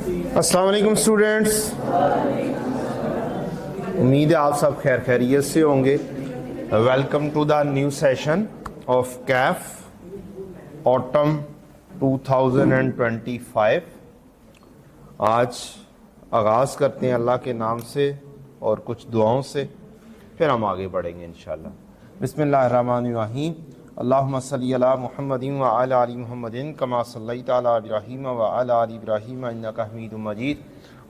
अस्सलाम वालेकुम स्टूडेंट्स, उम्मीद है आप सब खैर खैरियत से होंगे। Welcome to the new session of CAF autumn 2025। आज आगाज़ करते हैं अल्लाह के नाम से और कुछ दुआओं से, फिर हम आगे बढ़ेंगे इंशाअल्लाह। बिस्मिल्लाहिर्रहमानिर्रहीम। अल्लाहुम्मा सल्ली अला मुहम्मदिन व अला आलि मुहम्मदिन कमा सल्लैता अला इब्राहीम व अला आलि इब्राहीम इन्नका हमीदुम मजीद।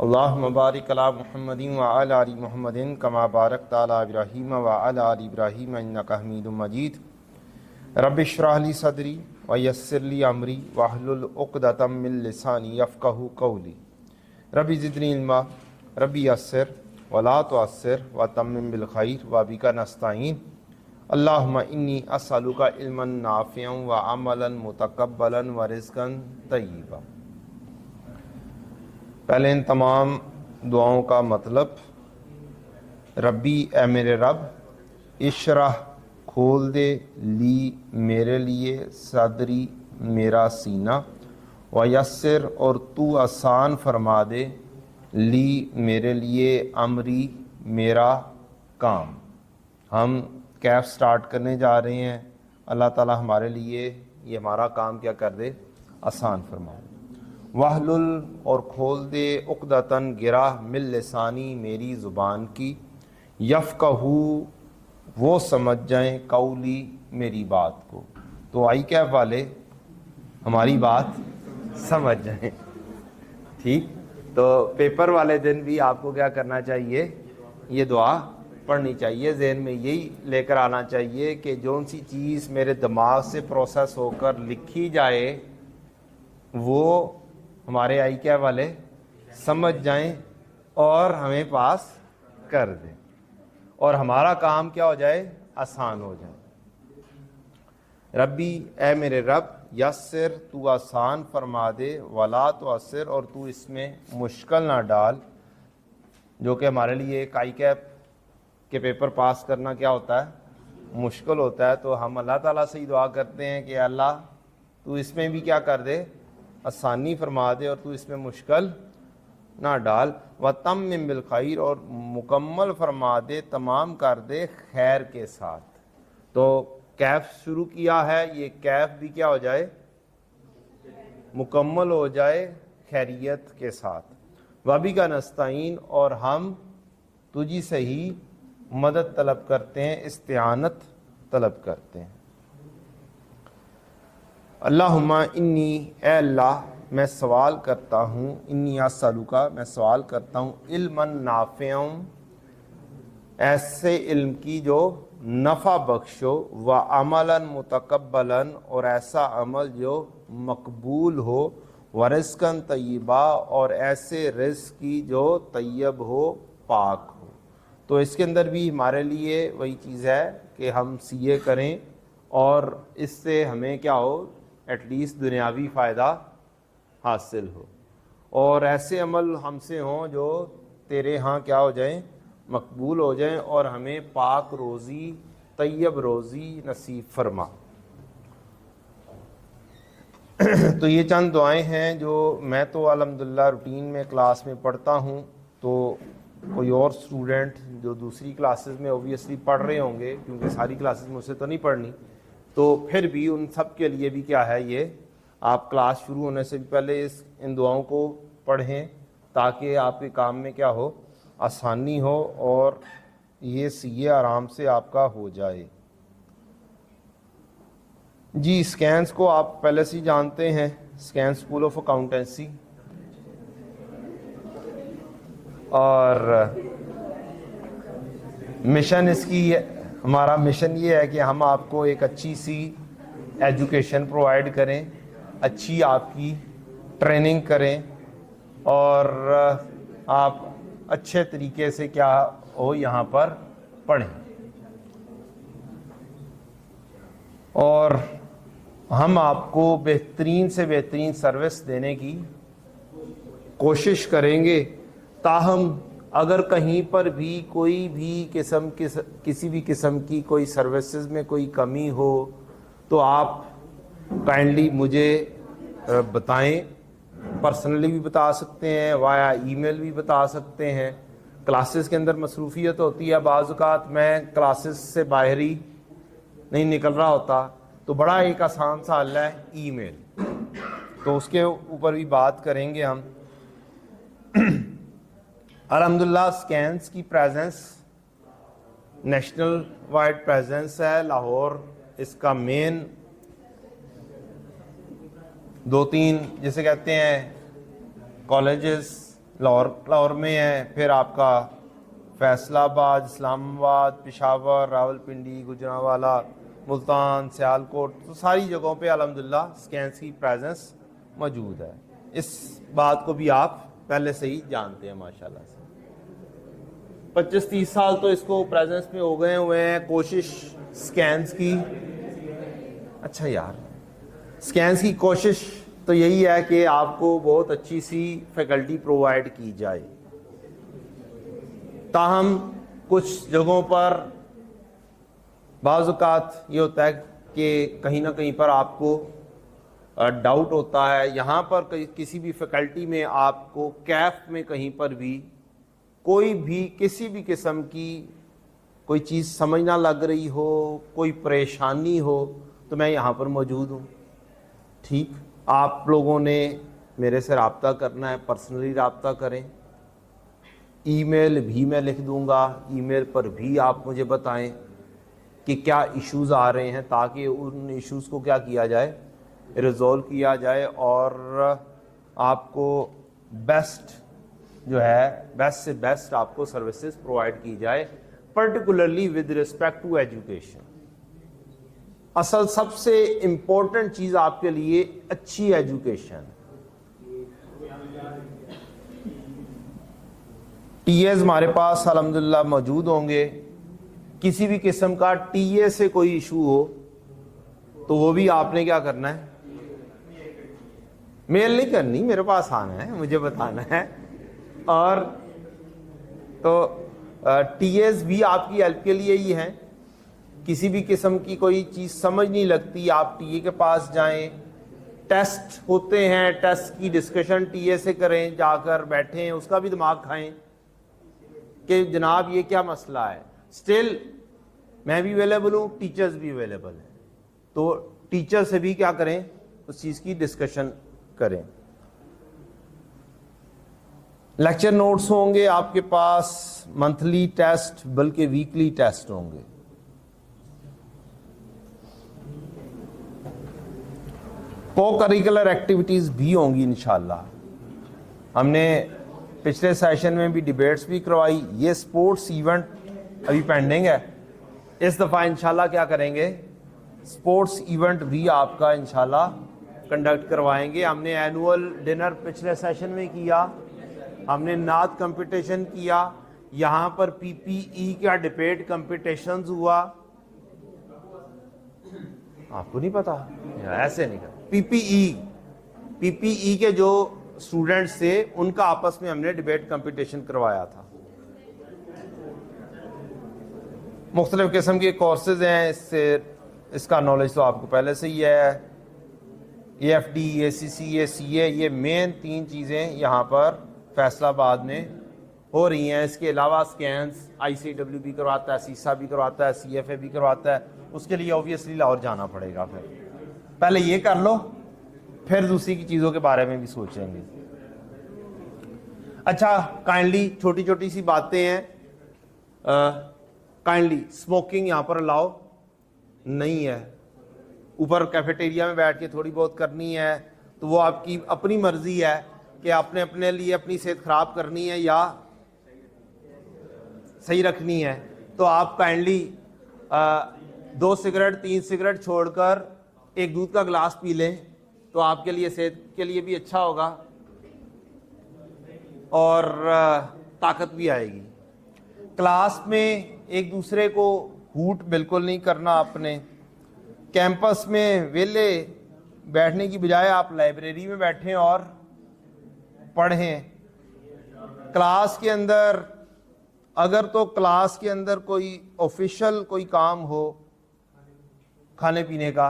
अल्लाहुम्मा बारिक अला मुहम्मदिन व अला आलि मुहम्मदिन कमा बारकता अला इब्राहीम व अला आलि इब्राहीम इन्नका हमीदुम मजीद। रब्बि इश्रह ली सदरी व यस्सिर ली अमरी वहलुल उक़दतम मिन लिसानी यफ़क़हू क़ौली। रब्बि ज़िदनी इल्मा रब्बि यस्सिर वला तुअस्सिर व तम्मिम बिल खैर व बिका नस्तईन। अल्लाहुम्मा इन्नी अस्अलुका इल्मन नाफ़िअन व अमलन मुतक़ब्बलन व रिज़्क़न तय्यिबा। पहले इन तमाम दुआओं का मतलब, रब्बी ए मेरे रब, इशराह खोल दे, ली मेरे लिए, सदरी मेरा सीना, व यस्सिर और तू आसान फरमा दे, ली मेरे लिए, अमरी मेरा काम। हम कैफ स्टार्ट करने जा रहे हैं। अल्लाह ताला हमारे लिए ये हमारा काम क्या कर दे, आसान फरमा। वहलुल और खोल दे, उक़दतन गिरा, मिल लिसानी मेरी ज़ुबान की, यफ़क़हू वो समझ जाएं, कौली मेरी बात को। तो आई कैफ वाले हमारी बात समझ जाएं, ठीक। तो पेपर वाले दिन भी आपको क्या करना चाहिए, ये दुआ पढ़नी चाहिए। ज़हन में यही लेकर आना चाहिए कि जौन सी चीज़ मेरे दिमाग से प्रोसेस होकर लिखी जाए वो हमारे आई क्या वाले समझ जाएं और हमें पास कर दें, और हमारा काम क्या हो जाए, आसान हो जाए। रब्बी ए मेरे रब, यस्सिर तू आसान फरमा दे, वला तो असर और तू इसमें मुश्किल ना डाल। जो कि हमारे लिए काई कैप के पेपर पास करना क्या होता है, मुश्किल होता है। तो हम अल्लाह ताला से ही दुआ करते हैं कि अल्लाह तू इसमें भी क्या कर दे, आसानी फरमा दे, और तू इसमें मुश्किल ना डाल। व तम्मिम बिल खैर और मुकम्मल फरमा दे, तमाम कर दे खैर के साथ। तो कैफ शुरू किया है, ये कैफ भी क्या हो जाए, मुकम्मल हो जाए खैरियत के साथ। वबी का नस्ताइन और हम तुझी से ही मदद तलब करते हैं, इस्तिआनत तलब करते हैं। अल्लाहुम्मा इन्नी ए अल्लाह मैं सवाल करता हूँ, इन्नी अस्अलुका मैं सवाल करता हूँ, इल्मन नाफ़िअन ऐसे इल्म की जो नफ़ा बख्शो, व अमलन मुतक़ब्बलन और ऐसा अमल जो मकबूल हो, व रिज़्क़न तय्यबा और ऐसे रिज़्क़ की जो तय्यब हो, पाक हो। तो इसके अंदर भी हमारे लिए वही चीज़ है कि हम सीए करें और इससे हमें क्या हो, एटलीस्ट दुनियावी फ़ायदा हासिल हो, और ऐसे अमल हमसे हों जो तेरे यहाँ क्या हो जाएं, मकबूल हो जाएं, और हमें पाक रोज़ी, तय्यब रोज़ी नसीब फरमा। तो ये चंद दुआएं हैं जो मैं तो अल्हम्दुलिल्लाह रूटीन में क्लास में पढ़ता हूँ। तो कोई और स्टूडेंट जो दूसरी क्लासेस में ओबियसली पढ़ रहे होंगे, क्योंकि सारी क्लासेस मुझसे तो नहीं पढ़नी, तो फिर भी उन सब के लिए भी क्या है, ये आप क्लास शुरू होने से भी पहले इन दुआओं को पढ़ें, ताकि आपके काम में क्या हो, आसानी हो, और ये सीए आराम से आपका हो जाए। जी, स्कैंस को आप पहले से ही जानते हैं, स्कैन स्कूल ऑफ अकाउंटेंसी, और मिशन इसकी, हमारा मिशन ये है कि हम आपको एक अच्छी सी एजुकेशन प्रोवाइड करें, अच्छी आपकी ट्रेनिंग करें, और आप अच्छे तरीके से क्या हो यहाँ पर पढ़ें। और हम आपको बेहतरीन से बेहतरीन सर्विस देने की कोशिश करेंगे। ताहम अगर कहीं पर भी कोई भी किसी भी किस्म की कोई सर्विसेज में कोई कमी हो तो आप काइंडली मुझे बताएं, पर्सनली भी बता सकते हैं, वाया ईमेल भी बता सकते हैं। क्लासेस के अंदर मसरूफियत होती है, बाज़ औक़ात मैं क्लासेस से बाहर ही नहीं निकल रहा होता, तो बड़ा एक आसान सा हल है ईमेल, तो उसके ऊपर भी बात करेंगे हम। अल्हम्दुलिल्लाह स्कैन्स की प्रेजेंस नेशनल वाइड प्रेजेंस है। लाहौर इसका मेन 2-3 जिसे कहते हैं कॉलेजेस लाहौर में है, फिर आपका फैसलाबाद, इस्लामाबाद, पेशावर, रावलपिंडी, गुजरांवाला, मुल्तान, सियालकोट, तो सारी जगहों पे अल्हम्दुलिल्लाह स्कैन्स की प्रेजेंस मौजूद है। इस बात को भी आप पहले से ही जानते हैं माशाल्लाह से। 25-30 साल तो इसको प्रेजेंस में हो गए हुए हैं। कोशिश स्कैन्स की, अच्छा यार, स्कैन्स की कोशिश तो यही है कि आपको बहुत अच्छी सी फैकल्टी प्रोवाइड की जाए। ताहम कुछ जगहों पर बाज़ औक़ात ये होता है कि कहीं ना कहीं पर आपको डाउट होता है। यहाँ पर किसी भी फैकल्टी में आपको कैफ में कहीं पर भी कोई भी किसी भी किस्म की कोई चीज़ समझ ना लग रही हो, कोई परेशानी हो, तो मैं यहाँ पर मौजूद हूँ। ठीक, आप लोगों ने मेरे से रब्ता करना है, पर्सनली रब्ता करें। ईमेल भी मैं लिख दूँगा, ईमेल पर भी आप मुझे बताएं कि क्या इश्यूज़ आ रहे हैं, ताकि उन इश्यूज़ को क्या किया जाए, रिज़ॉल्व किया जाए और आपको बेस्ट जो है, बेस्ट से बेस्ट आपको सर्विसेज प्रोवाइड की जाए, particularly with respect to education. असल सबसे इम्पोर्टेंट चीज़ आपके लिए अच्छी एजुकेशन। टीएस हमारे पास अल्हम्दुलिल्लाह मौजूद होंगे। किसी भी किस्म का टीए से कोई इशू हो तो वो भी आपने क्या करना है, मेल नहीं करनी, मेरे पास आना है, मुझे बताना है। और तो टीएस भी आपकी हेल्प के लिए ही हैं। किसी भी किस्म की कोई चीज़ समझ नहीं लगती, आप टीए के पास जाएं। टेस्ट होते हैं, टेस्ट की डिस्कशन टीए से करें, जाकर बैठें, उसका भी दिमाग खाएं कि जनाब ये क्या मसला है। स्टिल मैं भी अवेलेबल हूँ, टीचर्स भी अवेलेबल हैं, तो टीचर से भी क्या करें, उस चीज़ की डिस्कशन करें। लेक्चर नोट्स होंगे आपके पास, मंथली टेस्ट बल्कि वीकली टेस्ट होंगे। को करिकुलर एक्टिविटीज़ भी होंगी इंशाल्लाह। हमने पिछले सेशन में भी डिबेट्स भी करवाई। ये स्पोर्ट्स इवेंट अभी पेंडिंग है, इस दफ़ा इंशाल्लाह क्या करेंगे, स्पोर्ट्स इवेंट भी आपका इंशाल्लाह कंडक्ट करवाएंगे। हमने एनुअल डिनर पिछले सेशन में किया, हमने नात कंपटीशन किया, यहाँ पर पीपीई का डिबेट कंपटीशंस हुआ। आपको नहीं पता, ऐसे नहीं कर। पीपीई के जो स्टूडेंट्स थे उनका आपस में हमने डिबेट कंपटीशन करवाया था। मुख्तलिफ किस्म के कोर्सेज हैं, इससे इसका नॉलेज तो आपको पहले से ही है। AFD, ACC, CA, ये मेन 3 चीज़ें यहाँ पर फैसलाबाद में हो रही हैं। इसके अलावा स्कैन्स ICW भी करवाता है, सीसा भी करवाता है, CFA भी करवाता है। उसके लिए ऑब्वियसली लाहौर जाना पड़ेगा। फिर पहले ये कर लो, फिर दूसरी की चीज़ों के बारे में भी सोचेंगे। अच्छा, काइंडली छोटी छोटी सी बातें हैं। काइंडली स्मोकिंग यहाँ पर अलाउ नहीं है। ऊपर कैफेटेरिया में बैठ के थोड़ी बहुत करनी है तो वो आपकी अपनी मर्जी है कि आपने अपने लिए अपनी सेहत ख़राब करनी है या सही रखनी है। तो आप काइंडली 2 सिगरेट 3 सिगरेट छोड़कर एक दूध का गिलास पी लें, तो आपके लिए सेहत के लिए भी अच्छा होगा और ताकत भी आएगी। क्लास में एक दूसरे को हूट बिल्कुल नहीं करना आपने। कैंपस में वेले बैठने की बजाय आप लाइब्रेरी में बैठें और पढ़ें। क्लास के अंदर अगर तो क्लास के अंदर कोई ऑफिशियल कोई काम हो खाने पीने का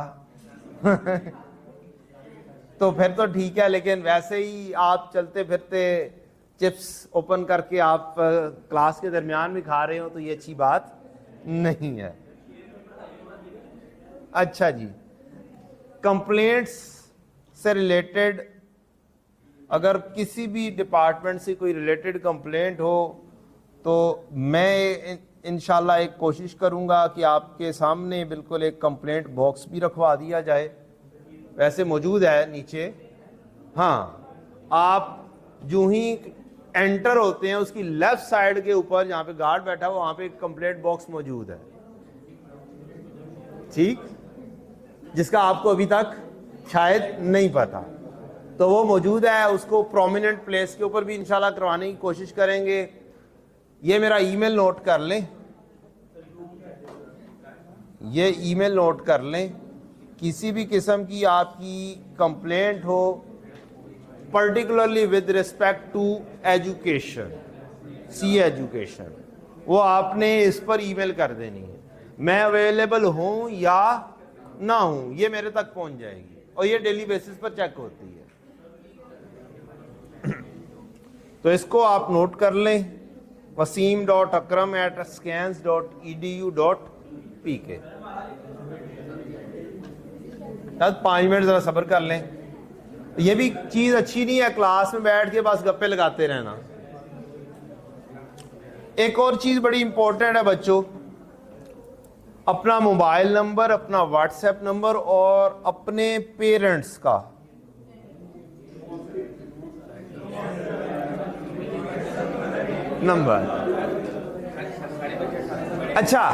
तो फिर तो ठीक है, लेकिन वैसे ही आप चलते फिरते चिप्स ओपन करके आप क्लास के दरमियान में खा रहे हो तो ये अच्छी बात नहीं है। अच्छा जी, कंप्लेंट्स से रिलेटेड अगर किसी भी डिपार्टमेंट से कोई रिलेटेड कंप्लेंट हो तो मैं इंशाल्लाह एक कोशिश करूंगा कि आपके सामने बिल्कुल एक कंप्लेंट बॉक्स भी रखवा दिया जाए, वैसे मौजूद है नीचे। हाँ, आप जो ही एंटर होते हैं उसकी लेफ्ट साइड के ऊपर जहां पे गार्ड बैठा हुआ वहां पे एक कंप्लेंट बॉक्स मौजूद है, ठीक, जिसका आपको अभी तक शायद नहीं पता, तो वो मौजूद है। उसको प्रोमिनेंट प्लेस के ऊपर भी इंशाल्लाह करवाने की कोशिश करेंगे। ये मेरा ईमेल नोट कर लें, ये ईमेल नोट कर लें। किसी भी किस्म की आपकी कंप्लेंट हो, particularly with respect to education, see education, वो आपने इस पर ईमेल कर देनी है। मैं अवेलेबल हूं या ना हूं ये मेरे तक पहुंच जाएगी, और ये डेली बेसिस पर चेक होती है। तो इसको आप नोट कर लें, wasim.akram@scans.edu.pk। तब 5 मिनट जरा सब्र कर लें। ये भी चीज अच्छी नहीं है क्लास में बैठ के बस गप्पे लगाते रहना। एक और चीज बड़ी इंपॉर्टेंट है बच्चों, अपना मोबाइल नंबर, अपना व्हाट्सएप नंबर और अपने पेरेंट्स का नंबर। अच्छा,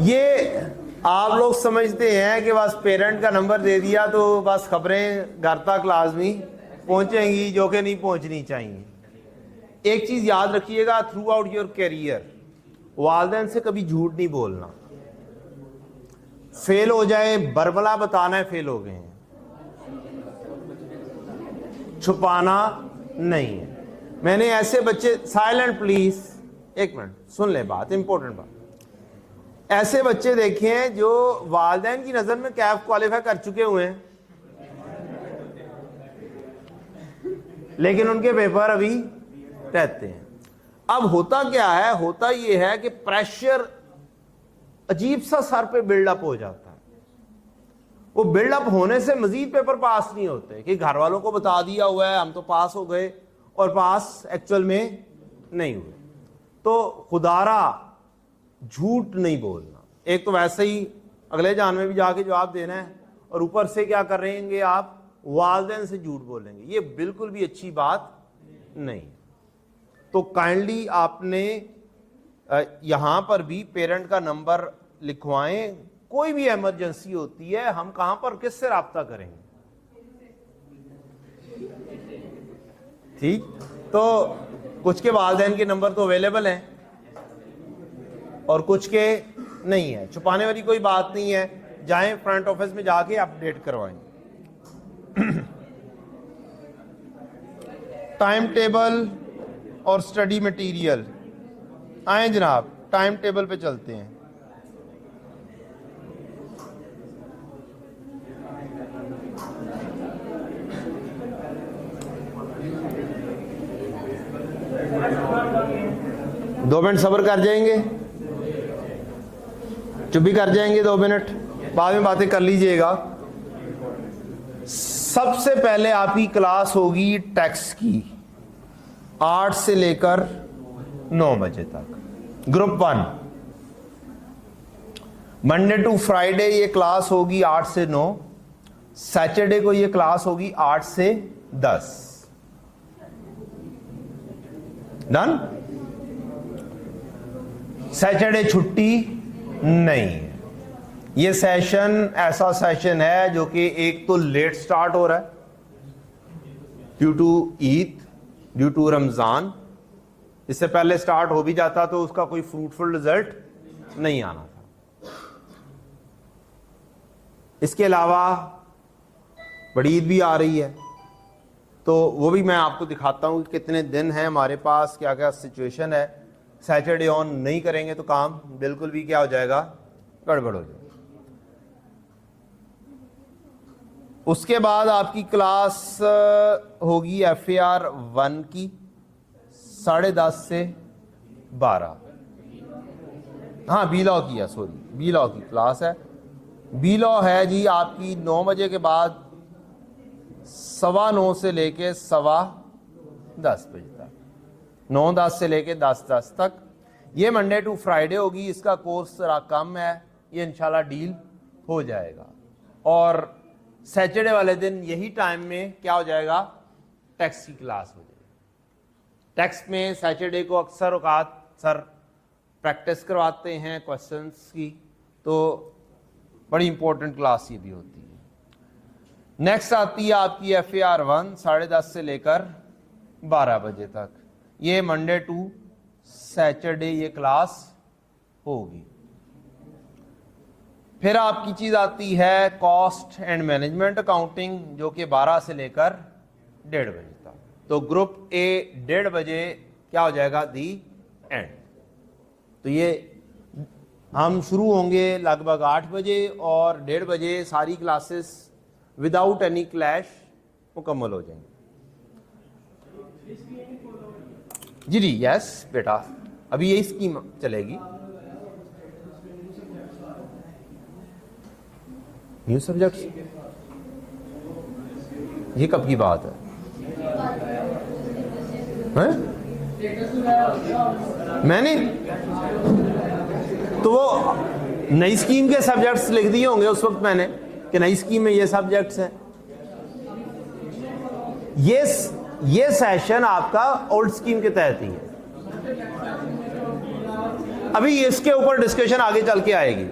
ये आप लोग समझते हैं कि बस पेरेंट का नंबर दे दिया तो बस खबरें घर तक लाजमी पहुंचेंगी, जो कि नहीं पहुंचनी चाहिए। एक चीज याद रखिएगा, थ्रू आउट योर कैरियर वालिदैन से कभी झूठ नहीं बोलना। फेल हो जाए बरबला बताना है फेल हो गए हैं, छुपाना नहीं है। मैंने ऐसे बच्चे, साइलेंट प्लीज, एक मिनट सुन ले बात, इंपॉर्टेंट बात। ऐसे बच्चे देखे हैं जो वालिदैन की नजर में कैफ क्वालिफाई कर चुके हुए हैं, लेकिन उनके पेपर अभी रहते हैं। अब होता क्या है, होता यह है कि प्रेशर अजीब सा सर पे बिल्डअप हो जाता है। वो बिल्डअप होने से मजीद पेपर पास नहीं होते कि घर वालों को बता दिया हुआ है हम तो पास हो गए, और पास एक्चुअल में नहीं हुए। तो खुदारा झूठ नहीं बोलना। एक तो वैसे ही अगले जान में भी जाके जवाब देना है, और ऊपर से क्या करेंगे आप, वालिदैन से झूठ बोलेंगे। ये बिल्कुल भी अच्छी बात नहीं। तो काइंडली आपने यहां पर भी पेरेंट का नंबर लिखवाएं। कोई भी इमरजेंसी होती है, हम कहां पर किससे राब्ता करेंगे, ठीक। तो कुछ के वालिदैन के नंबर तो अवेलेबल हैं और कुछ के नहीं है, छुपाने वाली कोई बात नहीं है। जाएं फ्रंट ऑफिस में जाके अपडेट करवाएं। टाइम टेबल और स्टडी मटेरियल, आए जनाब, टाइम टेबल पे चलते हैं। दो मिनट सब्र कर जाएंगे, चुप भी कर जाएंगे 2 मिनट, बाद में बातें कर लीजिएगा। सबसे पहले आपकी क्लास होगी टेक्स्ट की 8 से लेकर 9 बजे तक, ग्रुप 1। मंडे टू फ्राइडे ये क्लास होगी 8 से 9, सैटरडे को ये क्लास होगी 8 से 10। डन। सैटरडे छुट्टी नहीं है। ये सेशन ऐसा सेशन है जो कि एक तो लेट स्टार्ट हो रहा है due to Eid, due to Ramzan. इससे पहले स्टार्ट हो भी जाता तो उसका कोई फ्रूटफुल रिजल्ट नहीं आना था। इसके अलावा बड़ी ईद भी आ रही है, तो वो भी मैं आपको दिखाता हूं कि कितने दिन हैं हमारे पास, क्या क्या सिचुएशन है। सैटरडे ऑन नहीं करेंगे तो काम बिल्कुल भी क्या हो जाएगा, गड़बड़ हो जाएगा। उसके बाद आपकी क्लास होगी FAR 1 की 10:30 से 12। हाँ, बी लॉ की है, सॉरी, बी लॉ की क्लास है। बी लॉ है जी आपकी 9 बजे के बाद 9:15 से लेके 10:15 बजे तक, 9:10 से लेके 10:10 तक। ये मंडे टू फ्राइडे होगी। इसका कोर्स जरा कम है, ये इंशाल्लाह डील हो जाएगा। और सैटरडे वाले दिन यही टाइम में क्या हो जाएगा, टैक्स की क्लास हो जाएगी। टैक्स में सैटरडे को अक्सर औकात सर प्रैक्टिस करवाते हैं क्वेश्चंस की, तो बड़ी इंपॉर्टेंट क्लास ये भी होती है। नेक्स्ट आती है आपकी FAR 1 10:30 से लेकर 12 बजे तक। ये मंडे टू सैटरडे ये क्लास होगी। फिर आपकी चीज आती है कॉस्ट एंड मैनेजमेंट अकाउंटिंग, जो कि 12 से लेकर 1:30 बजे तक। तो ग्रुप A 1:30 बजे क्या हो जाएगा, दी एंड। तो ये हम शुरू होंगे लगभग 8 बजे और 1:30 बजे सारी क्लासेस विदाउट एनी क्लैश मुकम्मल हो जाएंगी। जी जी, यस बेटा, अभी यही स्कीम चलेगी। न्यू सब्जेक्ट्स, ये कब की बात है? मैंने तो वो नई स्कीम के सब्जेक्ट्स लिख दिए होंगे उस वक्त मैंने, कि नई स्कीम में ये सब्जेक्ट्स हैं। ये सेशन आपका ओल्ड स्कीम के तहत ही है। अभी इसके ऊपर डिस्कशन आगे चल के आएगी,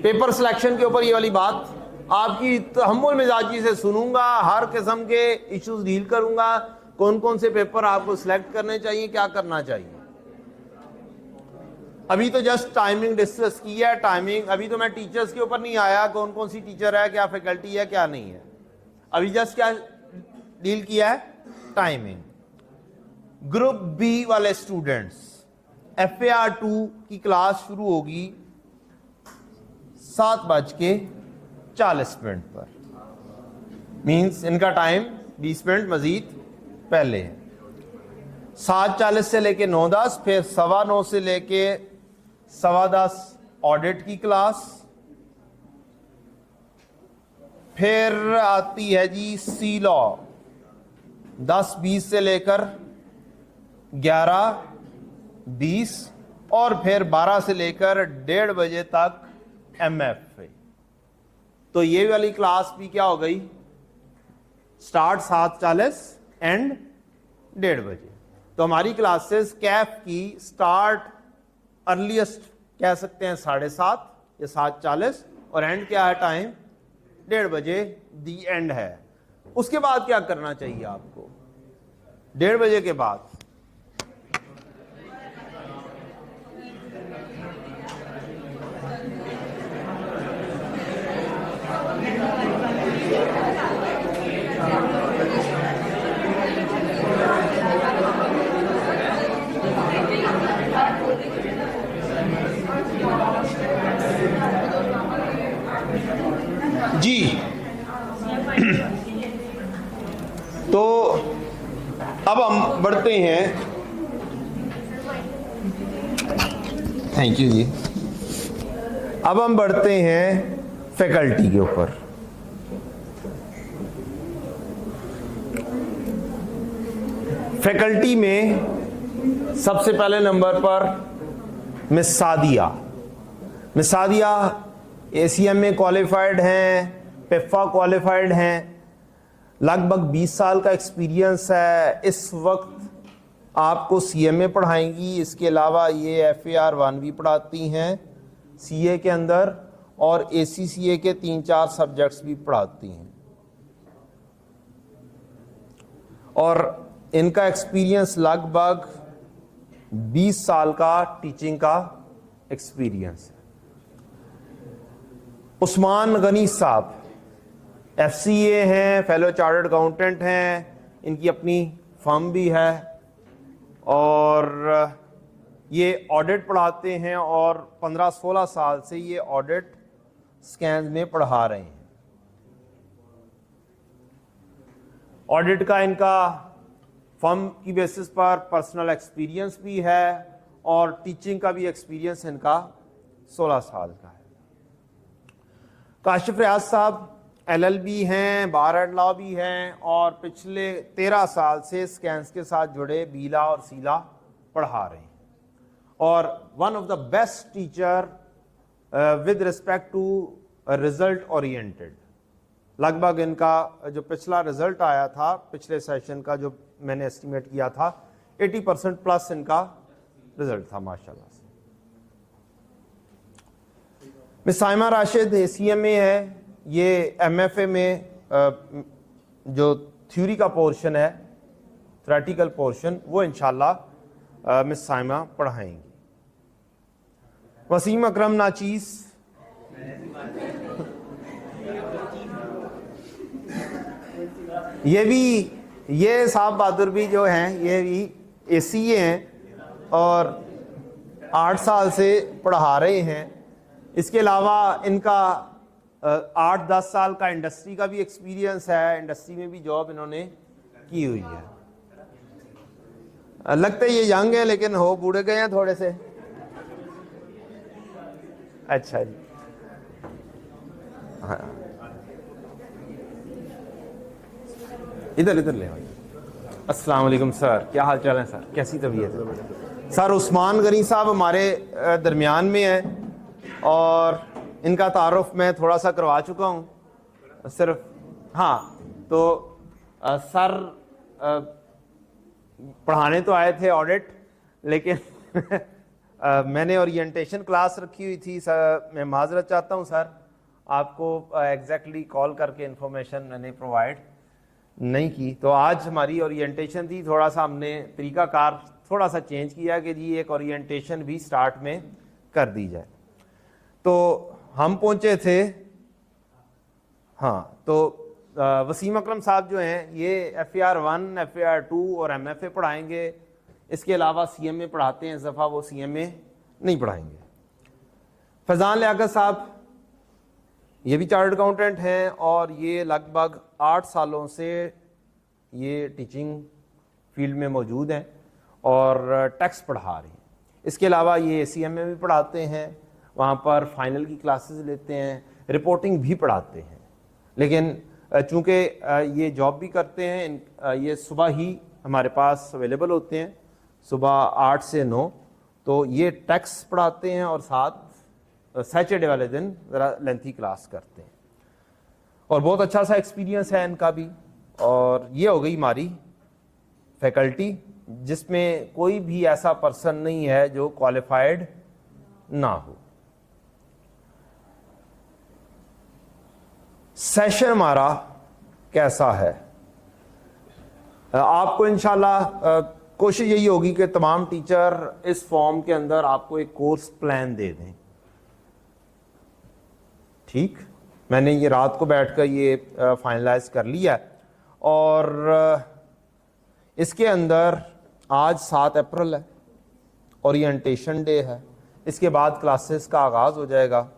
पेपर सिलेक्शन के ऊपर। ये वाली बात आपकी तहम्मुल मिजाजी से सुनूंगा, हर किस्म के इश्यूज डील करूंगा, कौन कौन से पेपर आपको सिलेक्ट करने चाहिए, क्या करना चाहिए। अभी तो जस्ट टाइमिंग डिस्कस की है। टाइमिंग अभी तो मैं टीचर्स के ऊपर नहीं आया, कौन कौन सी टीचर है, क्या फैकल्टी है, क्या नहीं है। अभी जस्ट क्या डील किया है, टाइमिंग। ग्रुप बी वाले स्टूडेंट्स, FAR 2 की क्लास शुरू होगी 7:40 पर। मींस इनका टाइम 20 मिनट मजीद पहले है। 7:40 से लेके 9:10, फिर 9:15 से लेके 10:15 ऑडिट की क्लास। फिर आती है जी सी लॉ 10:20 से लेकर 11:20, और फिर 12 से लेकर 1:30 बजे तक MFA। तो ये वाली क्लास भी क्या हो गई, स्टार्ट 7:40 एंड 1:30 बजे। तो हमारी क्लासेस कैफ की स्टार्ट अर्लीस्ट कह सकते हैं 7:30 या 7:40, और एंड क्या है टाइम, 1:30 बजे दी एंड है। उसके बाद क्या करना चाहिए आपको, 1:30 बजे के बाद जी, तो अब हम बढ़ते हैं, थैंक यू जी, अब हम बढ़ते हैं फैकल्टी के ऊपर। फैकल्टी में सबसे पहले नंबर पर miss Sadia. Miss Sadia ACM में क्वालिफाइड हैं, पेफा क्वालिफाइड हैं, लगभग 20 साल का एक्सपीरियंस है। इस वक्त आपको CMA पढ़ाएंगी, इसके अलावा ये FAR 1 भी पढ़ाती हैं CA के अंदर, और ACCA के 3-4 सब्जेक्ट्स भी पढ़ाती हैं। और इनका एक्सपीरियंस लगभग 20 साल का टीचिंग का एक्सपीरियंस है। उस्मान गनी साहब FCA हैं, फेलो चार्टर्ड अकाउंटेंट हैं, इनकी अपनी फर्म भी है, और ये ऑडिट पढ़ाते हैं, और 15-16 साल से ये ऑडिट स्कैन में पढ़ा रहे हैं। ऑडिट का इनका फर्म की बेसिस पर पर्सनल एक्सपीरियंस भी है और टीचिंग का भी एक्सपीरियंस इनका 16 साल का है। काशिफ रियाज साहब LLB हैं, बार एंड लॉ भी हैं और पिछले 13 साल से स्कैंस के साथ जुड़े बीला और सीला पढ़ा रहे हैं और one of the best teacher with respect to result oriented. लगभग इनका जो पिछला रिजल्ट आया था पिछले सेशन का जो मैंने एस्टिमेट किया था 80% प्लस इनका रिजल्ट था माशाल्लाह से। मिस साइमा राशिद ACMA है, ये MFA में जो थ्योरी का पोर्शन है, थ्योरेटिकल पोर्शन, वो इंशाल्लाह मिस साइमा पढ़ाएंगी। वसीम अकरम नाचीस ये साहब बहादुर भी जो हैं ये भी ACA हैं और 8 साल से पढ़ा रहे हैं। इसके अलावा इनका 8-10 साल का इंडस्ट्री का भी एक्सपीरियंस है, इंडस्ट्री में भी जॉब इन्होंने की हुई है। लगता है ये यंग है लेकिन हो बूढ़े गए हैं थोड़े से। अच्छा जी, हाँ इधर ले भाई। अस्सलाम वालेकुम सर, क्या हाल चाल है सर, कैसी तबीयत है सर? उस्मान गनी साहब हमारे दरमियान में है और इनका तारुफ मैं थोड़ा सा करवा चुका हूँ सिर्फ। हाँ तो सर पढ़ाने तो आए थे ऑडिट, लेकिन मैंने ओरिएंटेशन क्लास रखी हुई थी सर। मैं माजरत चाहता हूँ सर, आपको एग्जैक्टली कॉल करके इन्फॉर्मेशन मैंने प्रोवाइड नहीं की। तो आज हमारी ओरिएंटेशन थी, थोड़ा सा हमने तरीकाकार थोड़ा सा चेंज किया कि जी एक ओरिएंटेशन भी स्टार्ट में कर दी जाए। तो हम पहुंचे थे, हाँ तो वसीम अकरम साहब जो हैं ये FAR1, FAR2 और MFA पढ़ाएंगे। इसके अलावा CMA पढ़ाते हैं, इस दफ़ा वो CMA नहीं पढ़ाएंगे। फैज़ान लियाकत साहब ये भी चार्टर्ड अकाउंटेंट हैं और ये लगभग 8 सालों से ये टीचिंग फील्ड में मौजूद हैं और टैक्स पढ़ा रही हैं। इसके अलावा ये ACMA भी पढ़ाते हैं, वहाँ पर फाइनल की क्लासेस लेते हैं, रिपोर्टिंग भी पढ़ाते हैं। लेकिन चूँकि ये जॉब भी करते हैं, ये सुबह ही हमारे पास अवेलेबल होते हैं, सुबह 8 से 9। तो ये टैक्स पढ़ाते हैं और साथ सैटरडे वाले दिन ज़रा लेंथी क्लास करते हैं और बहुत अच्छा सा एक्सपीरियंस है इनका भी। और ये हो गई हमारी फैकल्टी जिसमें कोई भी ऐसा पर्सन नहीं है जो क्वालिफाइड ना हो। सेशन हमारा कैसा है, आपको इंशाल्लाह कोशिश यही होगी कि तमाम टीचर इस फॉर्म के अंदर आपको एक कोर्स प्लान दे दें। ठीक, मैंने ये रात को बैठकर ये फाइनलाइज कर लिया और इसके अंदर आज 7 अप्रैल है, ओरिएंटेशन डे है। इसके बाद क्लासेस का आगाज़ हो जाएगा।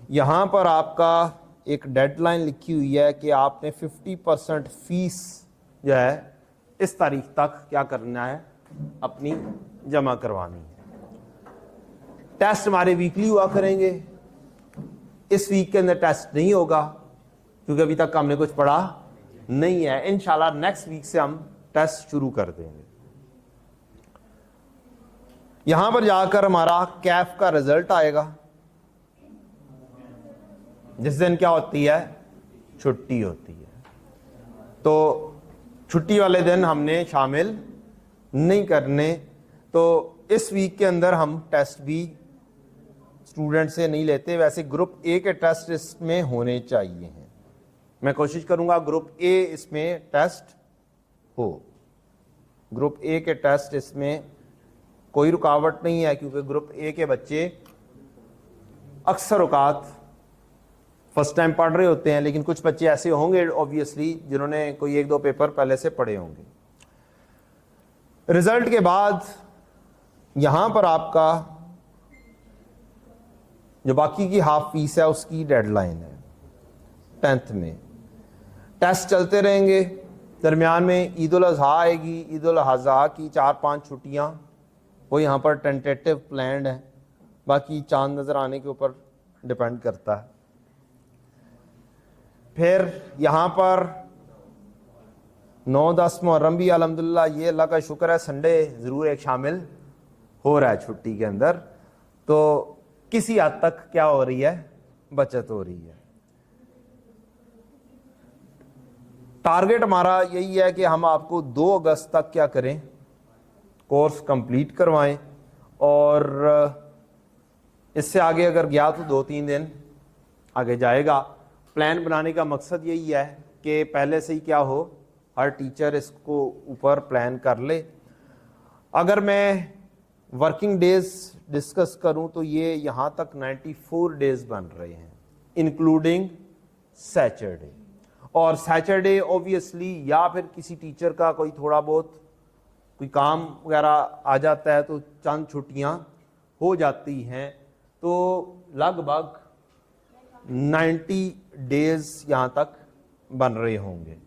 यहाँ पर आपका एक डेडलाइन लिखी हुई है कि आपने 50% फीस जो है इस तारीख तक क्या करना है, अपनी जमा करवानी है। टेस्ट हमारे वीकली हुआ करेंगे। इस वीक के अंदर टेस्ट नहीं होगा क्योंकि अभी तक हमने कुछ पढ़ा नहीं है। इंशाल्लाह नेक्स्ट वीक से हम टेस्ट शुरू कर देंगे। यहां पर जाकर हमारा कैफ का रिजल्ट आएगा जिस दिन क्या होती है, छुट्टी होती है। तो छुट्टी वाले दिन हमने शामिल नहीं करने। तो इस वीक के अंदर हम टेस्ट भी स्टूडेंट से नहीं लेते। वैसे ग्रुप A के टेस्ट इसमें होने चाहिए हैं। मैं कोशिश करूंगा ग्रुप A इसमें टेस्ट हो। ग्रुप A के टेस्ट इसमें कोई रुकावट नहीं है क्योंकि ग्रुप A के बच्चे अक्सर औकात फर्स्ट टाइम पढ़ रहे होते हैं, लेकिन कुछ बच्चे ऐसे होंगे ऑब्वियसली जिन्होंने कोई 1-2 पेपर पहले से पढ़े होंगे। रिजल्ट के बाद यहां पर आपका जो बाकी की हाफ फीस है उसकी डेडलाइन है 10th में। टेस्ट चलते रहेंगे दरमियान में ईद उल अज़हा आएगी, ईद उल अज़हा की 4-5 छुट्टियाँ वो यहाँ पर टेंटेटिव प्लान है, बाकी चांद नज़र आने के ऊपर डिपेंड करता है। फिर यहाँ पर 9-10 मुहर्रम भी अल्हम्दुलिल्लाह, ये अल्लाह का शुक्र है, संडे ज़रूर एक शामिल हो रहा है छुट्टी के अंदर, तो किसी हद तक क्या हो रही है, बचत हो रही है। टारगेट हमारा यही है कि हम आपको 2 अगस्त तक क्या करें, कोर्स कंप्लीट करवाएं, और इससे आगे अगर गया तो 2-3 दिन आगे जाएगा। प्लान बनाने का मकसद यही है कि पहले से ही क्या हो, हर टीचर इसको ऊपर प्लान कर ले। अगर मैं वर्किंग डेज डिस्कस करूं तो ये यहाँ तक 94 डेज बन रहे हैं, इंक्लूडिंग सैटरडे। और सैटरडे ऑब्वियसली या फिर किसी टीचर का कोई थोड़ा बहुत कोई काम वगैरह आ जाता है तो चंद छुट्टियां हो जाती हैं, तो लगभग 90 डेज यहाँ तक बन रहे होंगे।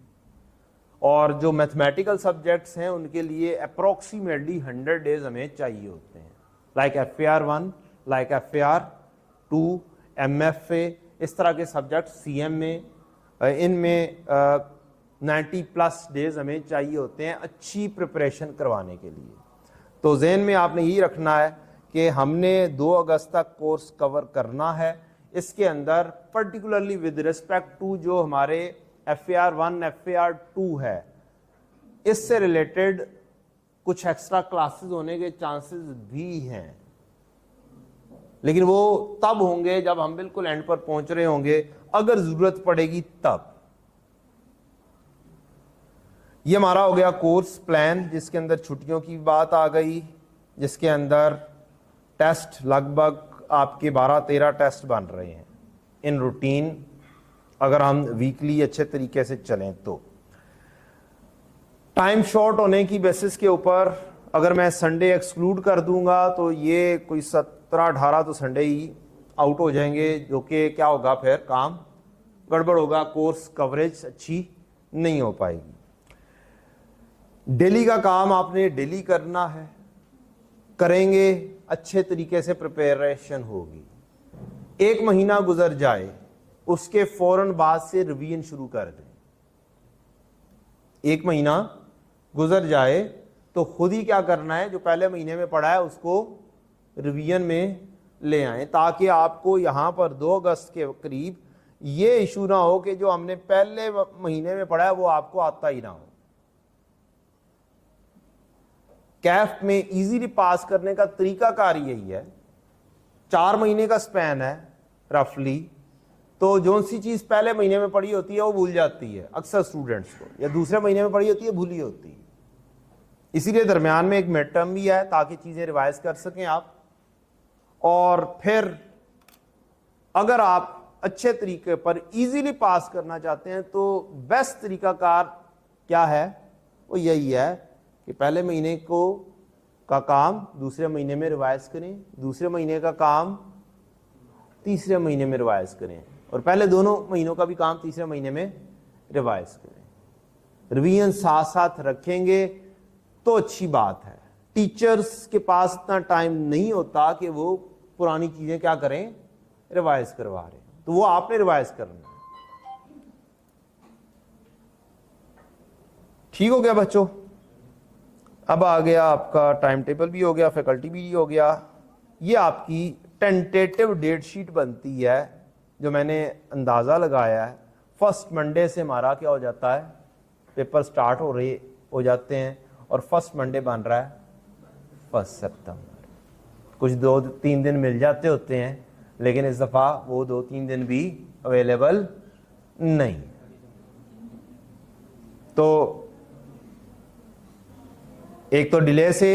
और जो मैथमेटिकल सब्जेक्ट्स हैं उनके लिए अप्रोक्सीमेटली 100 डेज हमें चाहिए होते हैं, like FAR1, like FAR2, MFA, इस तरह के सब्जेक्ट CM में, इनमें 90+ डेज हमें चाहिए होते हैं अच्छी प्रिपरेशन करवाने के लिए। तो ज़हन में आपने यही रखना है कि हमने 2 अगस्त तक कोर्स कवर करना है। इसके अंदर पर्टिकुलरली विद रिस्पेक्ट टू जो हमारे FAR1, FAR2 है, इससे रिलेटेड कुछ एक्स्ट्रा क्लासेस होने के चांसेस भी हैं, लेकिन वो तब होंगे जब हम बिल्कुल एंड पर पहुंच रहे होंगे, अगर जरूरत पड़ेगी तब। ये हमारा हो गया कोर्स प्लान, जिसके अंदर छुट्टियों की बात आ गई, जिसके अंदर टेस्ट लगभग आपके 12-13 टेस्ट बन रहे हैं इन रूटीन, अगर हम वीकली अच्छे तरीके से चलें तो। टाइम शॉर्ट होने की बेसिस के ऊपर अगर मैं संडे एक्सक्लूड कर दूंगा तो ये कोई 17-18 तो संडे ही आउट हो जाएंगे, जो कि क्या होगा, फिर काम गड़बड़ होगा, कोर्स कवरेज अच्छी नहीं हो पाएगी। डेली का काम आपने डेली करना है, करेंगे अच्छे तरीके से प्रिपरेशन होगी। 1 महीना गुजर जाए, उसके फौरन बाद से रिवीजन शुरू कर दें। 1 महीना गुजर जाए तो खुद ही क्या करना है, जो पहले महीने में पढ़ा है उसको रिवीजन में ले आए, ताकि आपको यहां पर 2 अगस्त के करीब ये इशू ना हो कि जो हमने पहले महीने में पढ़ा है वो आपको आता ही ना हो। कैफ में इजीली पास करने का तरीकाकार यही है, 4 महीने का स्पैन है रफली, तो जो सी चीज पहले महीने में पढ़ी होती है वो भूल जाती है अक्सर स्टूडेंट्स को, या दूसरे महीने में पढ़ी होती है भूली होती है। इसीलिए दरमियान में एक मिड टर्म भी है ताकि चीजें रिवाइज कर सकें आप। और फिर अगर आप अच्छे तरीके पर इजीली पास करना चाहते हैं तो बेस्ट तरीकाकार क्या है, वो यही है कि पहले महीने का काम दूसरे महीने में रिवाइज करें, दूसरे महीने का काम तीसरे महीने में रिवाइज करें, और पहले दोनों महीनों का भी काम तीसरे महीने में रिवाइज करें। रिवीजन साथ साथ रखेंगे तो अच्छी बात है। टीचर्स के पास इतना टाइम नहीं होता कि वो पुरानी चीजें क्या करें, रिवाइज करवा रहे, तो वो आपने रिवाइज करना है। ठीक हो गया बच्चों? अब आ गया आपका टाइम टेबल भी हो गया, फैकल्टी भी हो गया। ये आपकी टेंटेटिव डेट शीट बनती है, जो मैंने अंदाज़ा लगाया है। फर्स्ट मंडे से हमारा क्या हो जाता है, पेपर स्टार्ट हो जाते हैं, और फर्स्ट मंडे बन रहा है 1 सितंबर। कुछ 2-3 दिन मिल जाते होते हैं, लेकिन इस दफ़ा वो 2-3 दिन भी अवेलेबल नहीं। तो एक तो डिले से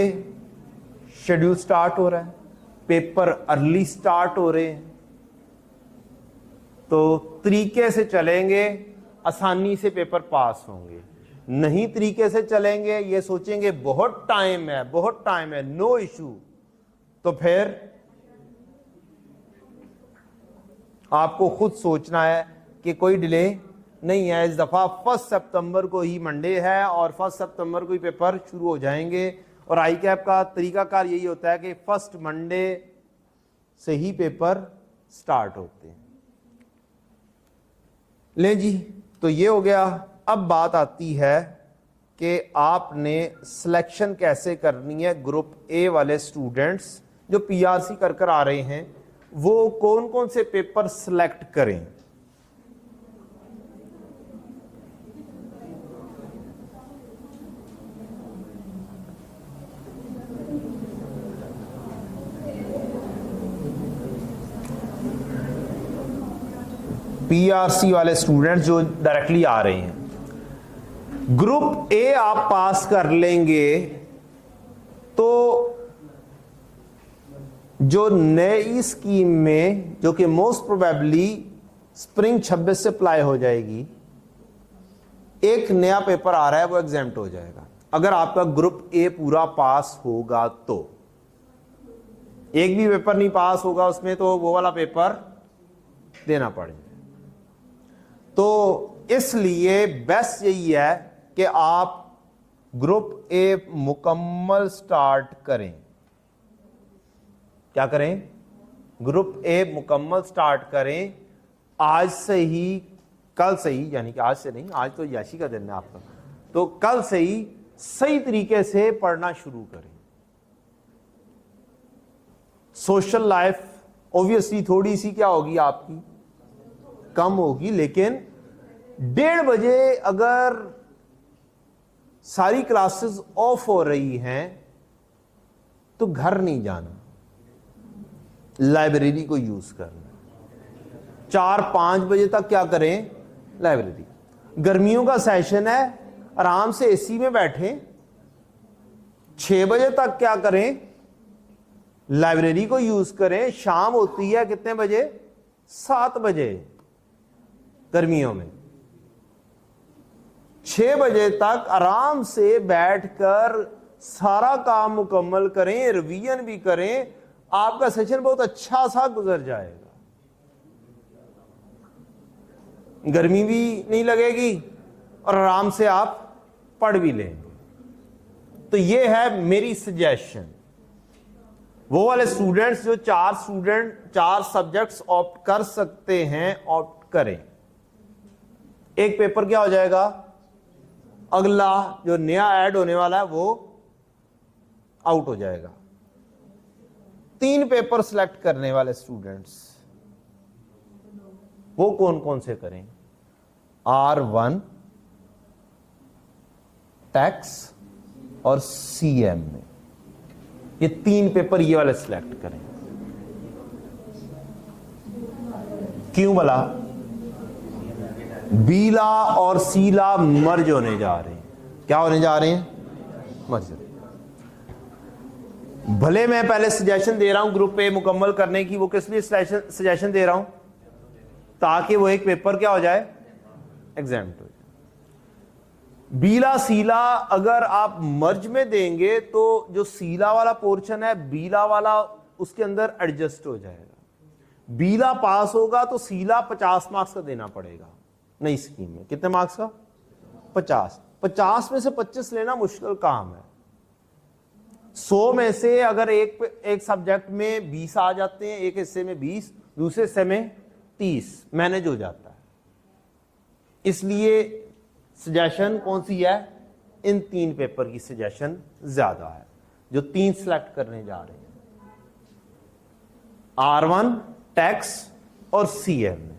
शेड्यूल स्टार्ट हो रहा है, पेपर अर्ली स्टार्ट हो रहे हैं, तो तरीके से चलेंगे आसानी से पेपर पास होंगे। नहीं तरीके से चलेंगे, ये सोचेंगे बहुत टाइम है, नो इशू, तो फिर आपको खुद सोचना है कि कोई डिले नहीं है इस दफा। 1 सितंबर को ही मंडे है और 1 सितंबर को ही पेपर शुरू हो जाएंगे। और आई कैप का तरीकाकार यही होता है कि फर्स्ट मंडे से ही पेपर स्टार्ट होते हैं। ले जी, तो ये हो गया। अब बात आती है कि आपने सिलेक्शन कैसे करनी है। ग्रुप ए वाले स्टूडेंट्स जो पीआरसी कर कर आ रहे हैं वो कौन कौन से पेपर सिलेक्ट करें। पीआरसी वाले स्टूडेंट्स जो डायरेक्टली आ रहे हैं, ग्रुप ए आप पास कर लेंगे तो जो नई स्कीम में जो कि मोस्ट प्रोबेबली स्प्रिंग 26 से अप्लाई हो जाएगी, एक नया पेपर आ रहा है वो एग्जेम्प्ट हो जाएगा। अगर आपका ग्रुप ए पूरा पास होगा तो, एक भी पेपर नहीं पास होगा उसमें तो वो वाला पेपर देना पड़ेगा। तो इसलिए बेस्ट यही है कि आप ग्रुप ए मुकम्मल स्टार्ट करें। क्या करें? ग्रुप ए मुकम्मल स्टार्ट करें आज से ही, कल से ही, यानी कि आज से नहीं, आज तो याशी का दिन है आपका, तो कल से ही सही तरीके से पढ़ना शुरू करें। सोशल लाइफ ऑब्वियसली थोड़ी सी क्या होगी आपकी, कम होगी, लेकिन 1:30 बजे अगर सारी क्लासेस ऑफ हो रही हैं तो घर नहीं जाना, लाइब्रेरी को यूज करना। 4-5 बजे तक क्या करें? लाइब्रेरी। गर्मियों का सेशन है, आराम से एसी में बैठे। 6 बजे तक क्या करें? लाइब्रेरी को यूज करें। शाम होती है कितने बजे? 7 बजे गर्मियों में। 6 बजे तक आराम से बैठकर सारा काम मुकम्मल करें, रिवीजन भी करें, आपका सेशन बहुत अच्छा सा गुजर जाएगा। गर्मी भी नहीं लगेगी और आराम से आप पढ़ भी लेंगे। तो ये है मेरी सजेशन। वो वाले स्टूडेंट्स जो 4 सब्जेक्ट्स ऑप्ट कर सकते हैं, ऑप्ट करें। एक पेपर क्या हो जाएगा, अगला जो नया ऐड होने वाला है वो आउट हो जाएगा। 3 पेपर सिलेक्ट करने वाले स्टूडेंट्स वो कौन कौन से करें? R1 टैक्स और CM में, ये 3 पेपर ये वाले सिलेक्ट करें। क्यों भला? बीला और सीला मर्ज होने जा रहे हैं। क्या होने जा रहे हैं? मर्ज। भले मैं पहले सजेशन दे रहा हूं ग्रुप ए मुकम्मल करने की, वो किस लिए सजेशन दे रहा हूं? ताकि वो एक पेपर क्या हो जाए, एग्जाम्प्ट हो जाए। बीला सीला अगर आप मर्ज में देंगे तो जो सीला वाला पोर्शन है बीला वाला उसके अंदर एडजस्ट हो जाएगा। बीला पास होगा तो सीला 50 मार्क्स का देना पड़ेगा नई स्कीम में। कितने मार्क्स का? 50 में से 25 लेना मुश्किल काम है। 100 में से अगर एक सब्जेक्ट में 20 आ जाते हैं, एक हिस्से में 20, दूसरे हिस्से में 30, मैनेज हो जाता है। इसलिए सजेशन कौन सी है? इन 3 पेपर की सजेशन ज्यादा है, जो 3 सिलेक्ट करने जा रहे हैं, R1 टैक्स और CM में।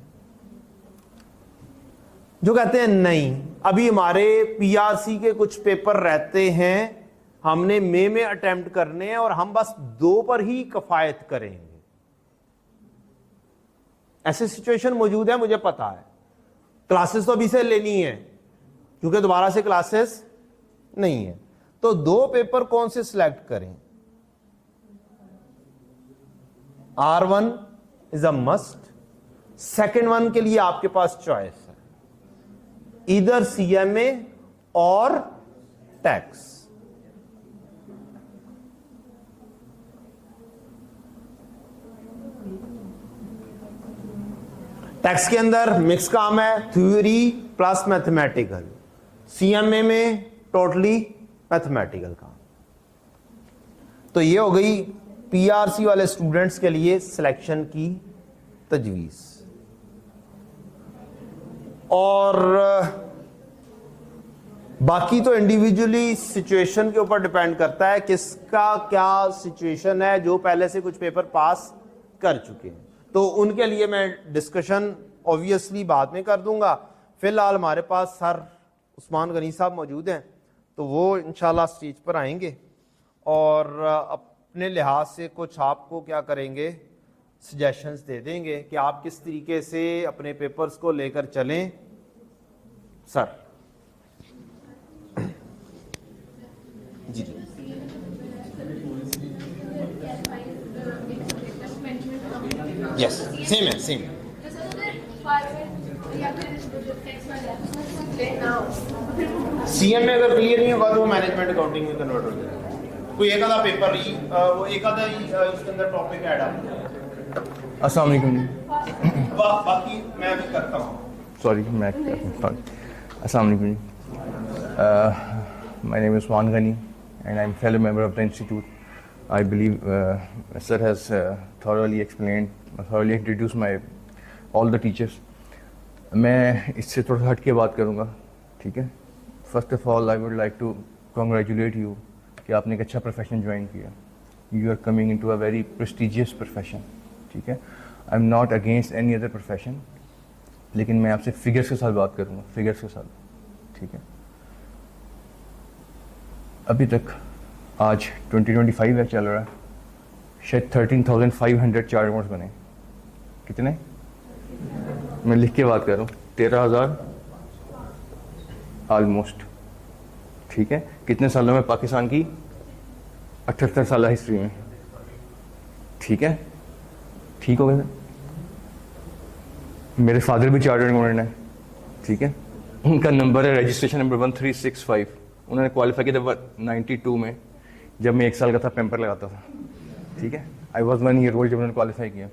जो कहते हैं नहीं अभी हमारे PRC के कुछ पेपर रहते हैं, हमने मई में अटेम्प्ट करने हैं और हम बस 2 पर ही कफायत करेंगे, ऐसी सिचुएशन मौजूद है, मुझे पता है। क्लासेस तो अभी से लेनी है क्योंकि दोबारा से क्लासेस नहीं है। तो 2 पेपर कौन से सिलेक्ट करें? R1 is a must. Second one के लिए आपके पास चॉइस है, इधर CMA और टैक्स। टैक्स के अंदर मिक्स काम है, थ्योरी प्लस मैथमेटिकल। सीएमए में टोटली मैथमेटिकल काम। तो ये हो गई पीआरसी वाले स्टूडेंट्स के लिए सिलेक्शन की तजवीज़। और बाकी तो इंडिविजुअली सिचुएशन के ऊपर डिपेंड करता है किसका क्या सिचुएशन है, जो पहले से कुछ पेपर पास कर चुके हैं तो उनके लिए मैं डिस्कशन ऑब्वियसली बाद में कर दूंगा। फिलहाल हमारे पास सर उस्मान गनी साहब मौजूद हैं, तो वो इंशाल्लाह स्टेज पर आएंगे और अपने लिहाज से कुछ आपको क्या करेंगे, सजेशंस दे देंगे कि आप किस तरीके से अपने पेपर्स को लेकर चलें। सर जी जी यस, सेम है सेम। सीएम में अगर क्लियर नहीं होगा तो वो मैनेजमेंट अकाउंटिंग में कन्वर्ट हो जाएगा। कोई एक आधा पेपर ही वो एक आधा ही उसके अंदर टॉपिक ऐड आप। अस्सलाम वालेकुम। बाकी मैं भी करता हूँ। सॉरी मैं सॉरी। अस्सलाम वालेकुम। My name is Usman Ghani and I'm fellow member of the institute. I believe sir has thoroughly explained, thoroughly introduced all the teachers. मैं इससे थोड़ा हट के बात करूँगा, ठीक है। First of all I would like to congratulate you कि आपने एक अच्छा प्रोफेशन ज्वाइन किया। You are coming into a very prestigious profession, ठीक है। I am not against any other profession, लेकिन मैं आपसे फिगर्स के साथ बात करूँगा, फिगर्स के साथ, ठीक है। अभी तक आज 2025 है चल रहा है, शायद 13,500 चार्ट अकाउंट्स बने। कितने? मैं लिख के बात कर रहा हूँ, 13,000 ऑलमोस्ट, ठीक है। कितने सालों में? पाकिस्तान की 78 साल हिस्ट्री में, ठीक है। ठीक हो गया। मेरे फादर भी चार्टर्ड अकाउंटेंट है, ठीक है। उनका नंबर है रजिस्ट्रेशन नंबर 1365। उन्होंने क्वालिफाई किया था 92 में, जब मैं 1 साल का था, पेपर लगाता था, ठीक है। आई वॉज 1 ईयर ओल्ड जब उन्होंने क्वालिफाई किया,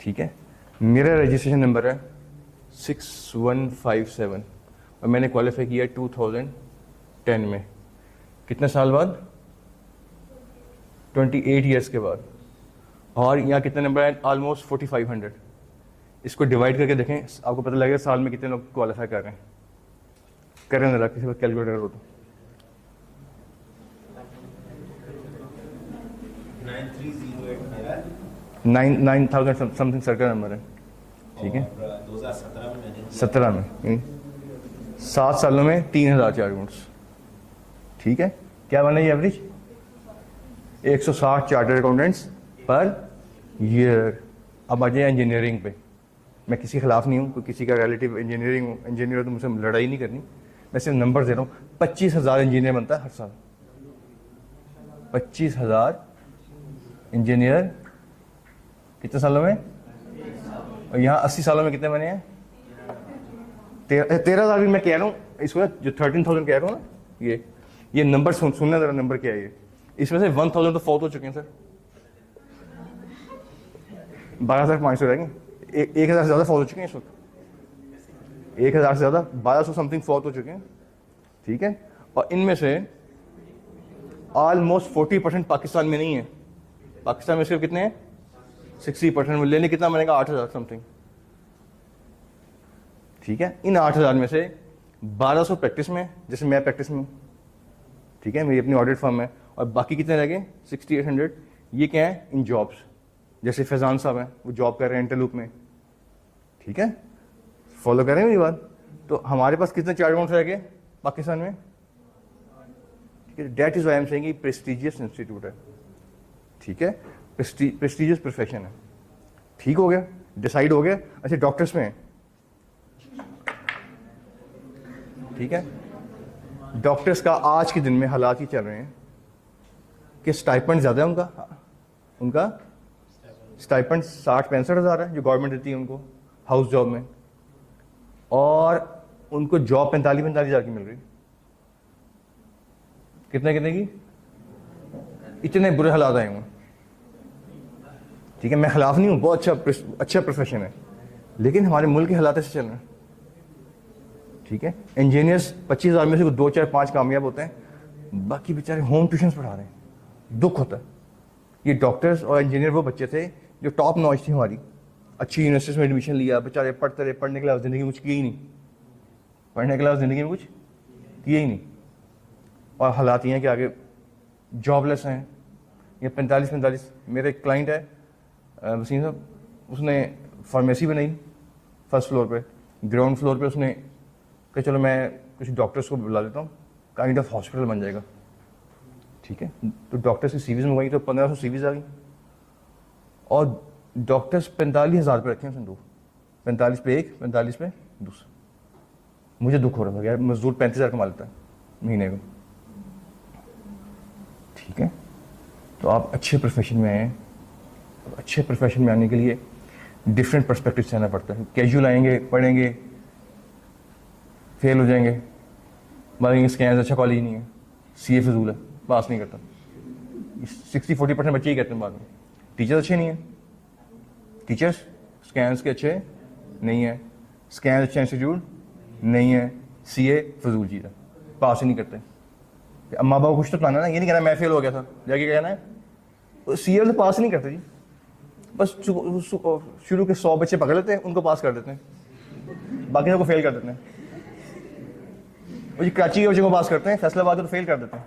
ठीक है। मेरा रजिस्ट्रेशन नंबर है 6157 और मैंने क्वालिफाई किया 2010 में। कितने साल बाद? 28 ईयर्स के बाद। और यहाँ कितने नंबर है? ऑलमोस्ट 4500। इसको डिवाइड करके देखें, आपको पता लगेगा साल में कितने लोग क्वालिफाई कर रहे हैं। करें जरा, किसी पर कैलकुलेटर हो तो। 9,000 समथिंग सर्कल नंबर है, ठीक है। 2017 में 7 सालों में 3,000 चार्ट अकाउंट्स, ठीक है। क्या बना ये average? 160 chartered accountants per year. अब आ जाए इंजीनियरिंग पे। मैं किसी के खिलाफ नहीं हूँ, कोई किसी का रिलेटिव इंजीनियरिंग हो, इंजीनियर तो मुझसे लड़ाई नहीं करनी। मैं सिर्फ नंबर दे रहा हूँ। 25,000 इंजीनियर बनता है हर साल। 25,000 इंजीनियर कितने सालों में? और यहाँ 80 सालों में कितने बने हैं? 13,000 भी मैं कह रहा हूँ इसको, जो 13,000 कह रहा हूँ ना, ये नंबर सुनना जरा, नंबर क्या है ये। इसमें से 1,000 तो फौत हो चुके हैं सर। 12,500 रहेंगे। 1,000 से ज़्यादा फौत हो चुके हैं इस वक्त। 1,000 से ज़्यादा 1,200 समथिंग फौत हो चुके हैं, ठीक है। और इनमें से ऑलमोस्ट 40% पाकिस्तान में नहीं है। पाकिस्तान में सिर्फ कितने हैं? 60% में। लेने कितना बनेगा? 8,000 समथिंग, ठीक है। इन 8,000 में से 1,200 प्रैक्टिस में, जैसे मैं प्रैक्टिस में हूँ, ठीक है, मेरी अपनी ऑडिट फर्म है। और बाकी कितने रह गए? 6,800। ये क्या है? इन जॉब्स। जैसे फैजान साहब हैं, वो जॉब कर रहे हैं इंटरलूप में, ठीक है। फॉलो कर रहे हैं मेरी बात? तो हमारे पास कितने चार्ट अकाउंट्स रह गए पाकिस्तान में? ठीक है। That is why I am saying prestigious institute है, ठीक है। प्रेस्टिजियस प्रोफेशन है, ठीक हो गया, डिसाइड हो गया। अच्छा, डॉक्टर्स में, ठीक है। डॉक्टर्स का आज के दिन में हालात ही चल रहे हैं कि स्टाइपेंड ज़्यादा है उनका स्टाइपेंड 60-65 हज़ार है जो गवर्नमेंट देती है उनको हाउस जॉब में, और उनको जॉब 45-45 हज़ार की मिल रही। कितने की? इतने बुरे हालात आए हुए, ठीक है। मैं खिलाफ नहीं हूँ, बहुत अच्छा प्रोफेशन है, लेकिन हमारे मुल्क के हालात ऐसे चल रहे हैं, ठीक है। इंजीनियर्स 25,000 में से 2, 4, 5 कामयाब होते हैं, बाकी बेचारे होम ट्यूशन्स पढ़ा रहे हैं। दुख होता है। ये डॉक्टर्स और इंजीनियर वो बच्चे थे जो टॉप नॉच थी हमारी, अच्छी यूनिवर्सिटीज में एडमिशन लिया, बेचारे पढ़ते रहे, पढ़ने के अलावा ज़िंदगी में कुछ किया ही नहीं, पढ़ने के अलावा ज़िंदगी में कुछ किया ही नहीं। और हालात ये हैं कि आगे जॉबलेस हैं। ये 45 मेरे क्लाइंट है वसीम साहब, उसने फार्मेसी बनाई फर्स्ट फ्लोर पे, ग्राउंड फ्लोर पे उसने कहा चलो मैं कुछ डॉक्टर्स को बुला लेता हूँ, काइंड ऑफ हॉस्पिटल बन जाएगा, ठीक है। तो डॉक्टर्स की सीवीज मंगवाई तो 1500 सीवीज आ गई, और डॉक्टर्स 45,000 पे रखे हैं उसने, 45 पे एक, 45 पे दूसरा। मुझे दुख हो रहा था यार, मजदूर 35,000 कमा लेता है महीने को, ठीक है। तो आप अच्छे प्रोफेशन में आए, अच्छे प्रोफेशन में आने के लिए डिफरेंट पर्सपेक्टिव से आना पड़ता है। कैजुअल आएंगे, पढ़ेंगे, फेल हो जाएंगे, मारेंगे स्कैन अच्छा कॉलेज नहीं है, सीए फजूल है, पास नहीं करता। 60-40% बच्चे ही कहते हैं बाद में। टीचर्स अच्छे नहीं हैं, टीचर्स स्कैंस के अच्छे नहीं है, स्कैन अच्छे इंस्टीट्यूट नहीं है, सीए फजूल चीज़ है, पास ही नहीं करते। अम्मा बाबा कुछ तो प्लान है ना, ये नहीं कहना मैं फेल हो गया था जाके कहना है सीए तो पास नहीं करते जी, बस शुरू के 100 बच्चे पकड़ लेते हैं, उनको पास कर देते हैं, बाकी सबको फेल कर देते हैं। वो जी कराची के बच्चों को पास करते हैं, फैसलाबाद को तो फेल कर देते हैं।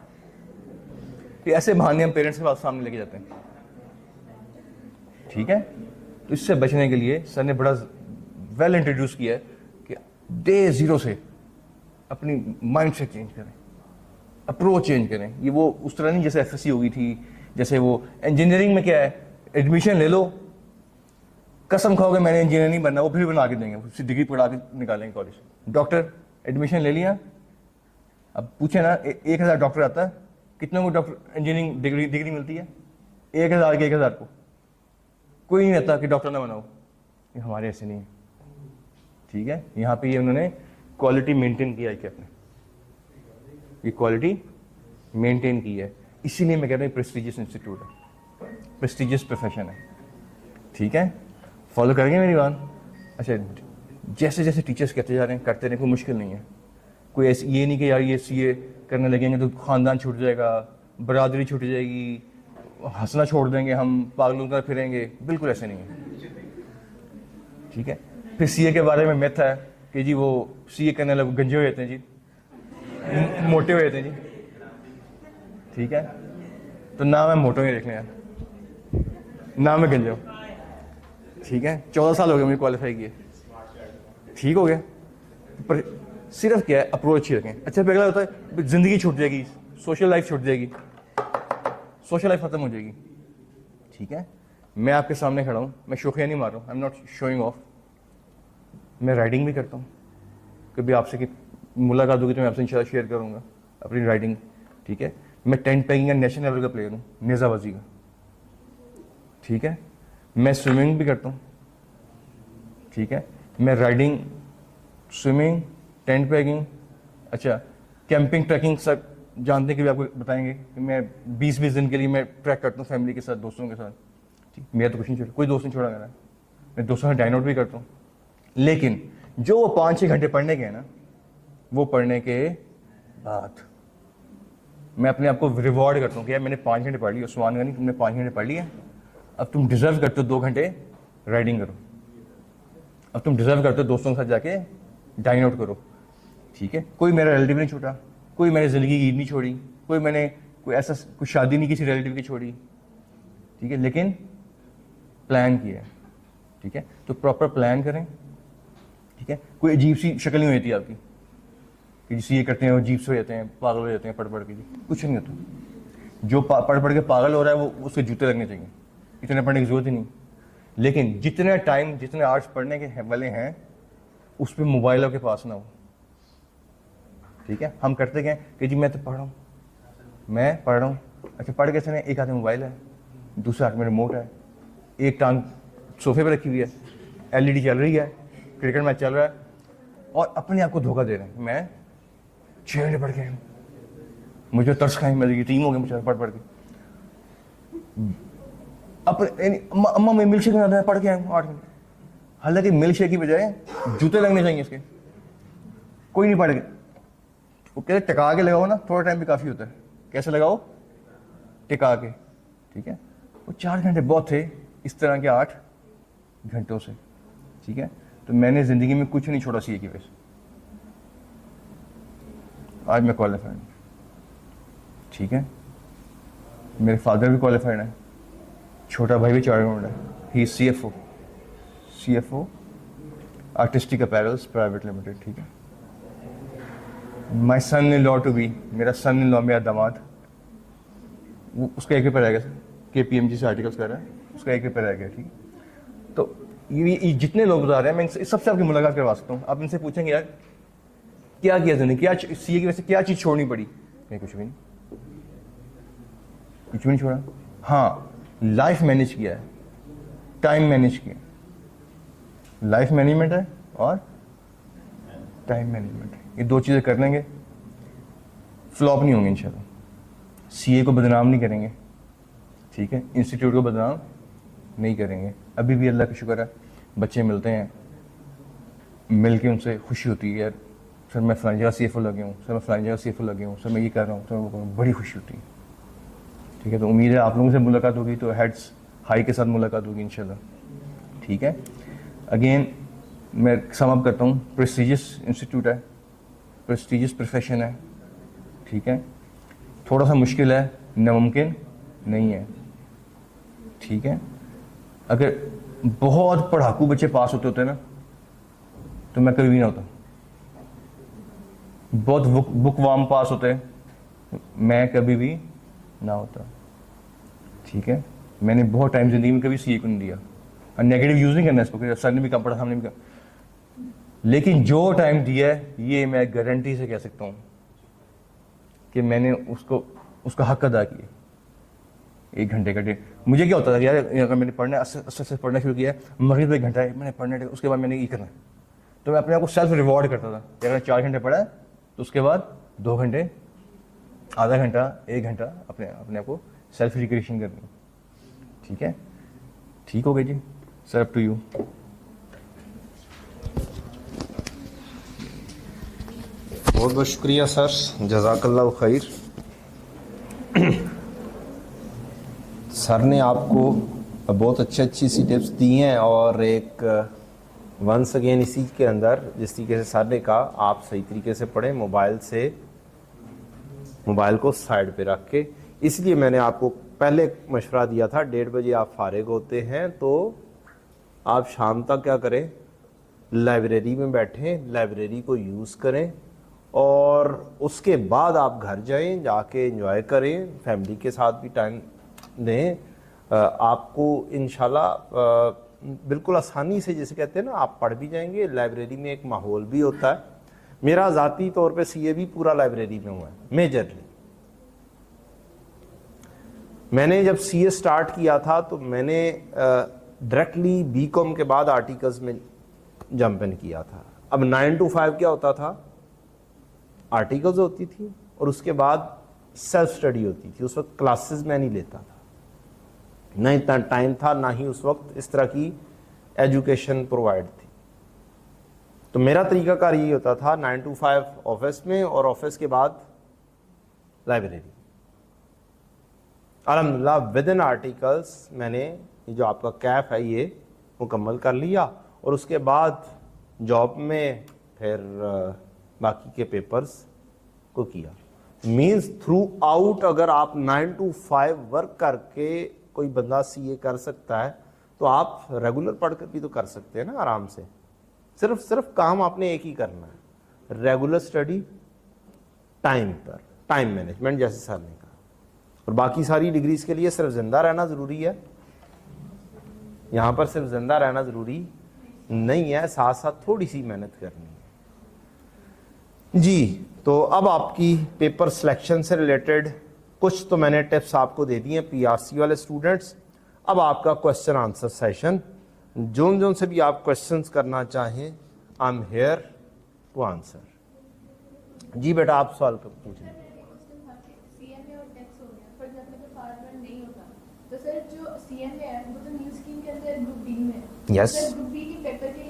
तो ऐसे बहाने हम पेरेंट्स के पास सामने लेके जाते हैं, ठीक है। तो इससे बचने के लिए सर ने बड़ा वेल इंट्रोड्यूस किया है कि डे 0 से अपनी माइंड सेट चेंज करें, अप्रोच चेंज करें। ये वो उस तरह नहीं जैसे एफएससी होगी थी, जैसे वो इंजीनियरिंग में क्या है, एडमिशन ले लो, कसम खाओगे मैंने इंजीनियर नहीं बनना, वो फिर बना के देंगे, उसकी डिग्री पढ़ा के निकालेंगे कॉलेज। डॉक्टर एडमिशन ले लिया, अब पूछे ना 1,000 डॉक्टर आता है, कितनों को डॉक्टर इंजीनियरिंग डिग्री मिलती है? 1,000 के 1,000 को। कोई नहीं रहता कि डॉक्टर ना बनाओ। ये हमारे ऐसे नहीं है, ठीक है। यहाँ पे ये उन्होंने क्वालिटी मेंटेन किया है कि अपने ये क्वालिटी मेंटेन की है, इसीलिए मैं कह रहा हूँ प्रेस्टिजियस इंस्टीट्यूट है, प्रेस्टिजियस प्रोफेशन है, ठीक है। फॉलो करेंगे मेरी बात? अच्छा, जैसे जैसे टीचर्स कहते जा रहे हैं करते रहें, कोई मुश्किल नहीं है। कोई ऐसी ये नहीं कि यार ये सीए करने लगेंगे तो ख़ानदान छूट जाएगा, बरादरी छूट जाएगी, हंसना छोड़ देंगे, हम पागलों का फिरेंगे, बिल्कुल ऐसे नहीं है, ठीक है। फिर सीए के बारे में मिथ है कि जी वो सीए करने लगे गंजे हो जाते हैं जी, मोटे हो जाते हैं जी, ठीक है। तो ना मैं मोटा ही देख लें यार, ना मैं गंजे हूँ, ठीक है। 14 साल हो गए मुझे क्वालिफाई किए, ठीक हो गया। पर सिर्फ क्या है, अप्रोच ही रखें। अच्छा पहला होता है जिंदगी छूट जाएगी, सोशल लाइफ छूट जाएगी, सोशल लाइफ खत्म हो जाएगी, ठीक है। मैं आपके सामने खड़ा हूँ, मैं शोखिया नहीं मार रहा हूँ, आई एम नॉट शोइंग ऑफ। मैं राइडिंग भी करता हूँ, कभी आपसे की मुलाकात होगी तो मैं आपसे इंशाल्लाह शेयर करूँगा अपनी राइडिंग, ठीक है। मैं टेंट पैकिंग का नेशनल लेवल का प्लेयर हूँ, नेज़ाबाजी का, ठीक है। मैं स्विमिंग भी करता हूँ, ठीक है। मैं राइडिंग, स्विमिंग, टेंट पैकिंग, अच्छा कैंपिंग, ट्रैकिंग सब जानते हैं कि भी आपको बताएंगे कि मैं 20-20 दिन के लिए मैं ट्रैक करता हूँ फैमिली के साथ, दोस्तों के साथ, ठीक। मेरा तो कुछ नहीं छोड़ा, कोई दोस्त नहीं छोड़ा मेरा, मैं दोस्तों से डाइन आउट भी करता हूँ। लेकिन जो वो 5-6 घंटे पढ़ने के हैं ना, वो पढ़ने के बाद मैं अपने आप को रिवॉर्ड करता हूँ कि यार मैंने 5 घंटे पढ़ लिया, उस्मान गनी तुमने 5 घंटे पढ़ लिया, अब तुम डिजर्व करते हो 2 घंटे राइडिंग करो, अब तुम डिजर्व करते हो दोस्तों के साथ जाके डाइन आउट करो, ठीक है। कोई मेरा रिलेटिव नहीं छूटा, कोई मैंने ज़िंदगी की ईद नहीं छोड़ी, कोई ऐसा कोई शादी नहीं किसी रिलेटिव की छोड़ी, ठीक है। लेकिन प्लान किया है, ठीक है। तो प्रॉपर प्लान करें, ठीक है। कोई अजीब सी शक्ल नहीं होती आपकी कि जिसे ये करते हैं वो अजीब से हो जाते हैं, पागल हो जाते हैं पढ़ के, कुछ नहीं होता। जो पढ़ के पागल हो रहा है वो उसके जूते लगने चाहिए, इतने पढ़ने की जरूरत ही नहीं। लेकिन जितने टाइम जितने आर्ट्स पढ़ने के वाले हैं उस पर मोबाइल आपके पास ना हो, ठीक है। हम करते क्या कि जी मैं तो पढ़ रहा हूँ, अच्छा पढ़ कैसे नहीं, एक हाथ में मोबाइल है, दूसरे हाथ में रिमोट है, एक टांग सोफे पर रखी हुई है, एलईडी चल रही है, क्रिकेट मैच चल रहा है, और अपने आप को धोखा दे रहे हैं। मैं 6 घंटे पढ़ के आया हूँ, मुझे तरस खाई, मेरी टीम हो गई मुझे पढ़ के, अपने अम्मा मैं मिल्क शेक बनाता है, पढ़ के आया हूँ 8 घंटे। हालांकि मिल्क शेक की बजाय जूते लगने चाहिए इसके, कोई नहीं पड़ेगा। वो कहते टिका के लगाओ ना, थोड़ा टाइम भी काफ़ी होता है। कैसे लगाओ? टिका के, ठीक है। वो 4 घंटे बहुत थे, इस तरह के 8 घंटों से, ठीक है। तो मैंने ज़िंदगी में कुछ नहीं छोड़ा सीए की वजह से। आज मैं क्वालिफाइड हूँ, ठीक है। मेरे फादर भी क्वालिफाइड है, छोटा भाई भी चार्टर्ड है, ही CFO artistic apparels private limited, ठीक है। माई सन इन लॉ टू बी, मेरा सन इन लॉ, मेरा दामाद, वो उसका 1 पेपर रह गया, KPMG से आर्टिकल्स कर रहा है, उसका 1 पेपर रह गया, ठीक है। तो ये जितने लोग बता रहे हैं, मैं इनसे सबसे आपकी मुलाकात करवा सकता हूँ। आप इनसे पूछेंगे यार क्या किया जिंदगी, क्या सीए की वजह से क्या चीज़ छोड़नी पड़ी? नहीं, कुछ भी नहीं, कुछ भी नहीं छोड़ा। हाँ, लाइफ मैनेज किया है, टाइम मैनेज किया। लाइफ मैनेजमेंट है और टाइम मैनेजमेंट है, ये 2 चीज़ें कर लेंगे, फ्लॉप नहीं होंगे इंशाल्लाह। सीए को बदनाम नहीं करेंगे, ठीक है। इंस्टीट्यूट को बदनाम नहीं करेंगे। अभी भी अल्लाह का शुक्र है, बच्चे मिलते हैं, मिल के उनसे खुशी होती है, यार सर मैं फलानी जगह CFO लगे हूँ, सर मैं फलानी जगह CFO लगे हूँ, सर मैं ये कर रहा हूँ, सर वो कर रहा हूँ, बड़ी खुशी होती है, ठीक है। तो उम्मीद है आप लोगों से मुलाकात होगी, तो हेड्स हाई के साथ मुलाकात होगी इंशाल्लाह, ठीक है। अगेन मैं सम अप करता हूँ, प्रेस्टिजियस इंस्टीट्यूट है, प्रेस्टिजियस प्रोफेशन है, ठीक है। थोड़ा सा मुश्किल है, नामुमकिन नहीं है, ठीक है। अगर बहुत पढ़ाकू बच्चे पास होते ना, तो मैं कभी भी ना होता। बहुत बुकवाम पास होते, मैं कभी भी ना होता, ठीक है। मैंने बहुत टाइम जिंदगी में कभी सीए को नहीं दिया, और नेगेटिव यूज नहीं करना इसको कि सर ने भी कम पढ़ा, हमने भी कम, लेकिन जो टाइम दिया है, ये मैं गारंटी से कह सकता हूँ कि मैंने उसका हक अदा किया। 1 घंटे का डे, मुझे क्या होता था यार, अगर मैंने पढ़ना अच्छे पढ़ना शुरू किया, मगरिब 1 घंटा है मैंने पढ़ना, उसके बाद मैंने ये करना, तो मैं अपने आप को सेल्फ रिवॉर्ड करता था कि अगर 4 घंटे पढ़ा है तो उसके बाद 2 घंटे, आधा घंटा, 1 घंटा अपने आप को सेल्फ रिक्रिएशन करनी, ठीक है। ठीक हो गई जी, सर अप टू यू। बहुत बहुत शुक्रिया सर, जज़ाकल्लाह खैर। सर ने आपको बहुत अच्छी सी टिप्स दी हैं, और एक वंस अगेन इसी के अंदर जिस तरीके से सर ने कहा, आप सही तरीके से पढ़ें, मोबाइल को साइड पे रख के। इसलिए मैंने आपको पहले मशवरा दिया था, 1:30 बजे आप फारिग होते हैं तो आप शाम तक क्या करें, लाइब्रेरी में बैठें, लाइब्रेरी को यूज़ करें, और उसके बाद आप घर जाएं, जाके एंजॉय करें, फैमिली के साथ भी टाइम दें। आपको इंशाल्लाह बिल्कुल आसानी से, जैसे कहते हैं ना, आप पढ़ भी जाएंगे। लाइब्रेरी में एक माहौल भी होता है। मेरा ज़ाती तौर पे सीए भी पूरा लाइब्रेरी में हुआ है, मेजरली। मैंने जब सीए स्टार्ट किया था तो मैंने डायरेक्टली बीकॉम के बाद आर्टिकल्स में जंप इन किया था। अब 9 to 5 क्या होता था, आर्टिकल्स होती थी और उसके बाद सेल्फ स्टडी होती थी। उस वक्त क्लासेस मैं नहीं लेता था, ना इतना टाइम था, ना ही उस वक्त इस तरह की एजुकेशन प्रोवाइड थी। तो मेरा तरीकाकार यही होता था, 9 to 5 ऑफिस में, और ऑफिस के बाद लाइब्रेरी। अल्हम्दुलिल्लाह विद इन आर्टिकल्स मैंने ये जो आपका कैफ है ये मुकम्मल कर लिया, और उसके बाद जॉब में फिर बाकी के पेपर्स को किया। मीन्स थ्रू आउट अगर आप 9 to 5 वर्क करके कोई बंदा सीए कर सकता है, तो आप रेगुलर पढ़कर भी तो कर सकते हैं ना आराम से। सिर्फ काम आपने एक ही करना है, रेगुलर स्टडी, टाइम पर, टाइम मैनेजमेंट, जैसे सर ने कहा। और बाकी सारी डिग्रीज के लिए सिर्फ जिंदा रहना ज़रूरी है, यहाँ पर सिर्फ जिंदा रहना ज़रूरी नहीं है, साथ साथ थोड़ी सी मेहनत करनी है जी। तो अब आपकी पेपर सिलेक्शन से रिलेटेड कुछ तो मैंने टिप्स आपको दे दी हैं पीआरसी वाले स्टूडेंट्स। अब आपका क्वेश्चन आंसर सेशन, जोन से भी आप क्वेश्चंस करना चाहें, I am here to answer. जी बेटा, आप सवाल पूछें। तो सर जो सीएमए है वो तो न्यू स्कीम के अंदर ग्रुप बी में, Yes. सर ग्रुप बी के पेपर के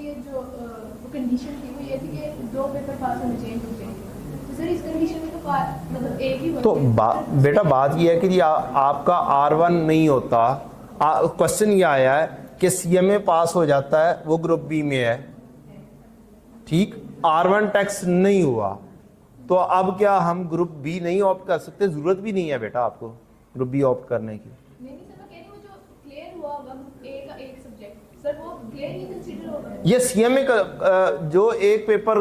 वो कंडीशन थी, वो ये थी कि 2 पेपर पास होने चाहिए ग्रुप ए। तो सर इस कंडीशन में तो मतलब एक ही तो बेटा बात ये है कि आपका R1 नहीं होता। क्वेश्चन ये आया है कि CMA पास हो जाता है, वो ग्रुप बी में है, ठीक, R1 टैक्स नहीं हुआ, तो अब क्या हम ग्रुप बी नहीं ऑप्ट कर सकते? जरूरत भी नहीं है बेटा आपको ग्रुप बी ऑप्ट करने की। नहीं सर, मैं कह रही हूँ जो क्लियर हुआ होगा ए का एक सब्जेक्ट, सर वो क्लियर ही कंसीडर होगा। ये CMA का जो एक पेपर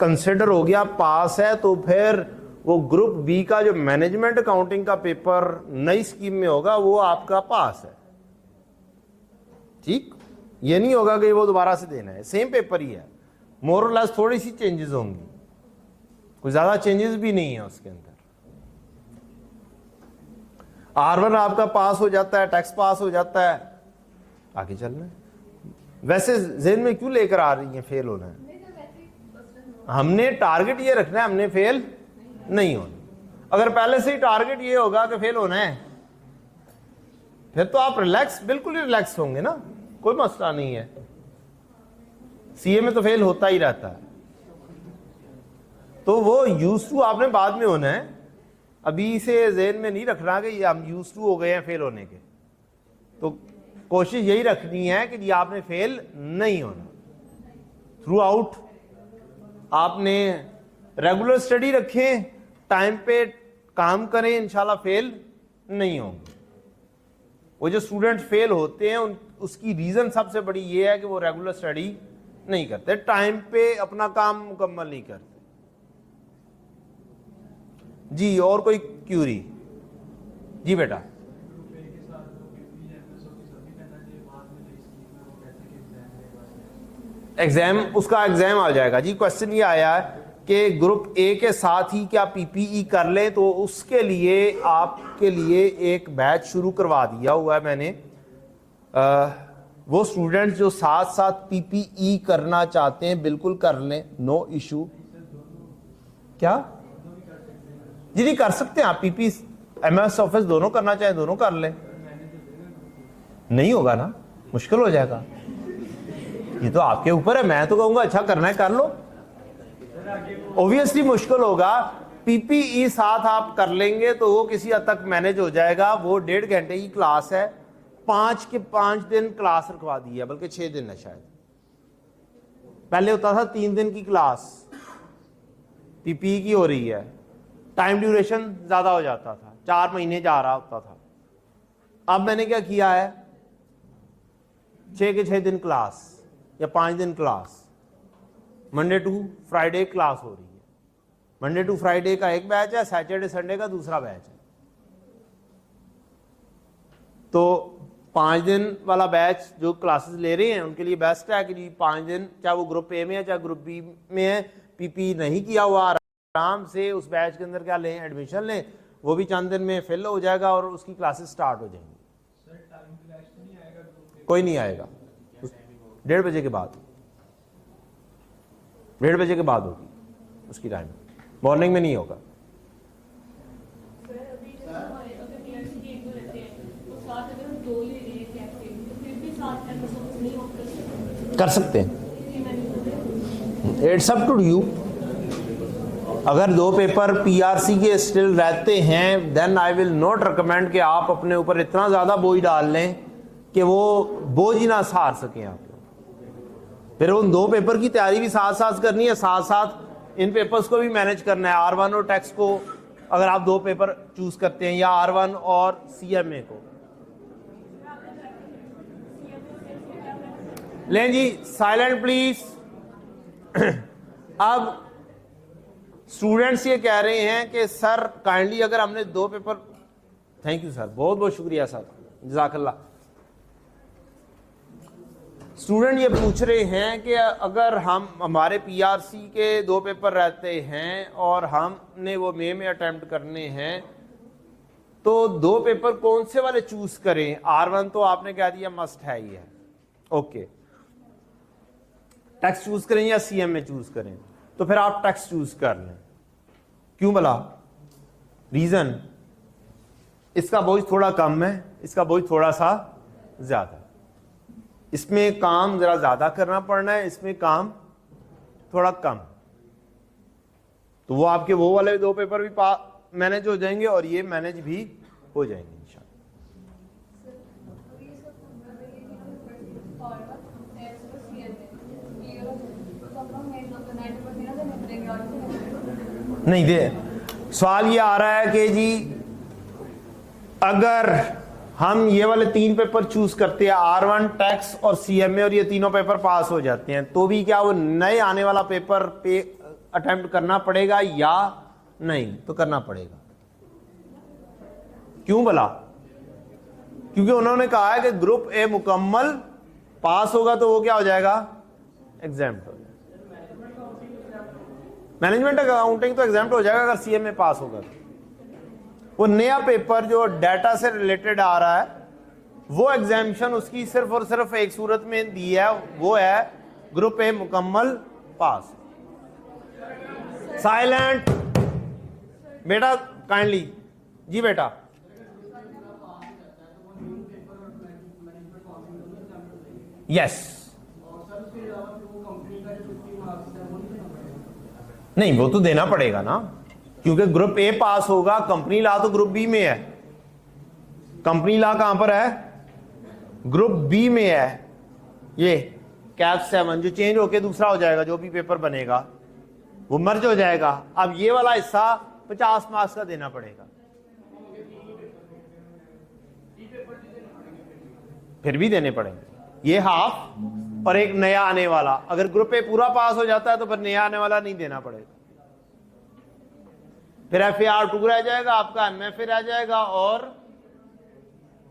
कंसिडर हो गया पास है, तो फिर वो ग्रुप बी का जो मैनेजमेंट अकाउंटिंग का पेपर नई स्कीम में होगा वो आपका पास है, ठीक। ये नहीं होगा कि वो दोबारा से देना है, सेम पेपर ही है, मोर और लेस थोड़ी सी चेंजेस होंगी, कुछ ज्यादा चेंजेस भी नहीं है उसके अंदर। R1 आपका पास हो जाता है, टैक्स पास हो जाता है, आगे चलना है। वैसे जेन में क्यों लेकर आ रही है फेल होना है? हमने टारगेट ये रखना है, हमने फेल नहीं होना। अगर पहले से ही टारगेट ये होगा कि फेल होना है, फिर तो आप रिलैक्स, बिल्कुल ही रिलैक्स होंगे ना, कोई मसला नहीं है। CA में तो फेल होता ही रहता है, तो वो यूज टू आपने बाद में होना है, अभी से जेन में नहीं रखना कि हम यूज टू हो गए हैं फेल होने के। तो कोशिश यही रखनी है कि ये आपने फेल नहीं होना। थ्रू आउट आपने रेगुलर स्टडी रखें, टाइम पे काम करें, इंशाल्लाह फेल नहीं होंगे। वो जो स्टूडेंट फेल होते हैं उसकी रीजन सबसे बड़ी ये है कि वो रेगुलर स्टडी नहीं करते, टाइम पे अपना काम मुकम्मल नहीं करते। जी और कोई क्यूरी? जी बेटा, एग्जाम, उसका एग्जाम आ जाएगा जी। क्वेश्चन ये आया है कि ग्रुप ए के साथ ही क्या PPE कर ले, तो उसके लिए आपके लिए एक बैच शुरू करवा दिया हुआ है मैंने। वो स्टूडेंट्स जो साथ साथ PPE करना चाहते हैं बिल्कुल कर लें, नो इशू। क्या जी? नहीं कर सकते हैं आप, PP MS ऑफिस दोनों करना चाहें दोनों कर लें। नहीं होगा ना, मुश्किल हो जाएगा। ये तो आपके ऊपर है, मैं तो कहूंगा अच्छा करना है कर लो। ऑब्वियसली मुश्किल होगा, PPE साथ आप कर लेंगे तो वो किसी हद तक मैनेज हो जाएगा। वो 1.5 घंटे की क्लास है, 5 के 5 दिन क्लास रखवा दी है, बल्कि 6 दिन है शायद। पहले होता था 3 दिन की क्लास PPE की हो रही है, टाइम ड्यूरेशन ज्यादा हो जाता था, 4 महीने जा रहा होता था। अब मैंने क्या किया है, 6 के 6 दिन क्लास या 5 दिन class, Monday to Friday class हो रही है। मंडे टू फ्राइडे का एक बैच है, सैटरडे संडे का दूसरा बैच है। तो 5 दिन वाला बैच जो क्लासेस ले रहे हैं उनके लिए बेस्ट है कि जी 5 दिन, चाहे वो ग्रुप ए में है चाहे ग्रुप बी में है, PPE नहीं किया हुआ, आराम से उस बैच के अंदर क्या लें, एडमिशन लें, वो भी चंद दिन में फिल हो जाएगा और उसकी क्लासेस स्टार्ट हो जाएंगी। कोई नहीं आएगा, 1:30 बजे के बाद, 1:30 बजे के बाद होगी उसकी टाइम, मॉर्निंग में नहीं होगा। कर सकते हैं, इट्स अप टू यू। अगर 2 पेपर PRC के स्टिल रहते हैं, then I will not recommend कि आप अपने ऊपर इतना ज़्यादा बोझ डाल लें कि वो बोझ ही ना सहार सकें आप। फिर उन 2 पेपर की तैयारी भी साथ साथ करनी है, साथ साथ इन पेपर्स को भी मैनेज करना है। R1 और टैक्स को अगर आप 2 पेपर चूज करते हैं, या R1 और CMA को। लें जी, साइलेंट प्लीज। अब स्टूडेंट्स ये कह रहे हैं कि सर काइंडली अगर हमने 2 पेपर, थैंक यू सर, बहुत बहुत शुक्रिया सर, जज़ाकल्लाह। स्टूडेंट ये पूछ रहे हैं कि अगर हमारे PRC के 2 पेपर रहते हैं और हमने वो मई में अटेम्प्ट करने हैं, तो 2 पेपर कौन से वाले चूज करें? R1 तो आपने कह दिया मस्ट है ही है, ओके। टैक्स चूज करें या CMA चूज करें? तो फिर आप टैक्स चूज कर लें। क्यों भला? रीजन, इसका बोझ थोड़ा कम है, इसका बोझ थोड़ा सा ज्यादा है। इसमें काम जरा ज्यादा करना पड़ना है, इसमें काम थोड़ा कम, तो वो आपके वो वाले 2 पेपर भी मैनेज हो जाएंगे और ये मैनेज भी हो जाएंगे इंशाल्लाह। नहीं दे, सवाल ये आ रहा है कि जी अगर हम ये वाले 3 पेपर चूज करते हैं, R1 टैक्स और CMA, और ये तीनों पेपर पास हो जाते हैं, तो भी क्या वो नए आने वाला पेपर पे अटेम्प्ट करना पड़ेगा या नहीं? तो करना पड़ेगा। क्यों भला? क्योंकि उन्होंने कहा है कि ग्रुप ए मुकम्मल पास होगा तो वो क्या हो जाएगा? एग्जाम्प्ट हो जाएगा। मैनेजमेंट अकाउंटिंग तो एग्जाम्प्ट हो जाएगा अगर CMA पास होगा तो। वो नया पेपर जो डाटा से रिलेटेड आ रहा है, वो एग्जामिशन उसकी सिर्फ और सिर्फ एक सूरत में दी है, वो है ग्रुप ए मुकम्मल पास। साइलेंट बेटा, काइंडली जी बेटा। यस, नहीं वो तो देना पड़ेगा ना, क्योंकि ग्रुप ए पास होगा, कंपनी लॉ तो ग्रुप बी में है। कंपनी लॉ कहां पर है? ग्रुप बी में है। ये कैप 7 जो चेंज होके दूसरा हो जाएगा, जो भी पेपर बनेगा वो मर्ज हो जाएगा। अब ये वाला हिस्सा 50 मार्क्स का देना पड़ेगा, फिर भी देने पड़ेंगे। ये हाफ और एक नया आने वाला, अगर ग्रुप ए पूरा पास हो जाता है तो फिर नया आने वाला नहीं देना पड़ेगा। फिर FAR2 रह जाएगा आपका, MFA रह जाएगा और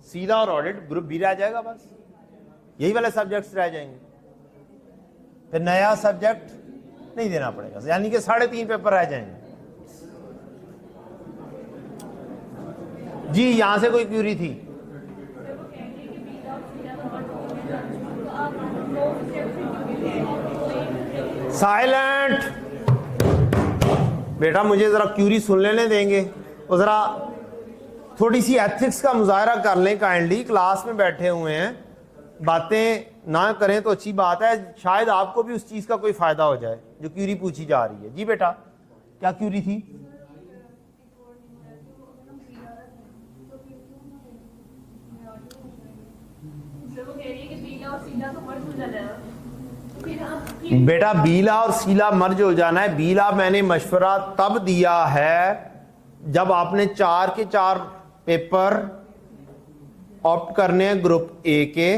सीधा और ऑडिट ग्रुप बी रह जाएगा। बस यही वाले सब्जेक्ट्स रह जाएंगे, फिर नया सब्जेक्ट नहीं देना पड़ेगा, यानी कि 3.5 पेपर रह जाएंगे। जी यहां से कोई क्यूरी थी? साइलेंट बेटा, मुझे जरा क्यूरी सुन लेने देंगे और जरा थोड़ी सी एथिक्स का मुजाहरा कर लें काइंडली। क्लास में बैठे हुए हैं, बातें ना करें तो अच्छी बात है, शायद आपको भी उस चीज का कोई फायदा हो जाए जो क्यूरी पूछी जा रही है। जी बेटा, क्या क्यूरी थी? बेटा बीला और सीला मर्ज हो जाना है। बीला मैंने मशवरा तब दिया है जब आपने 4 के 4 पेपर ऑप्ट करने हैं ग्रुप ए के,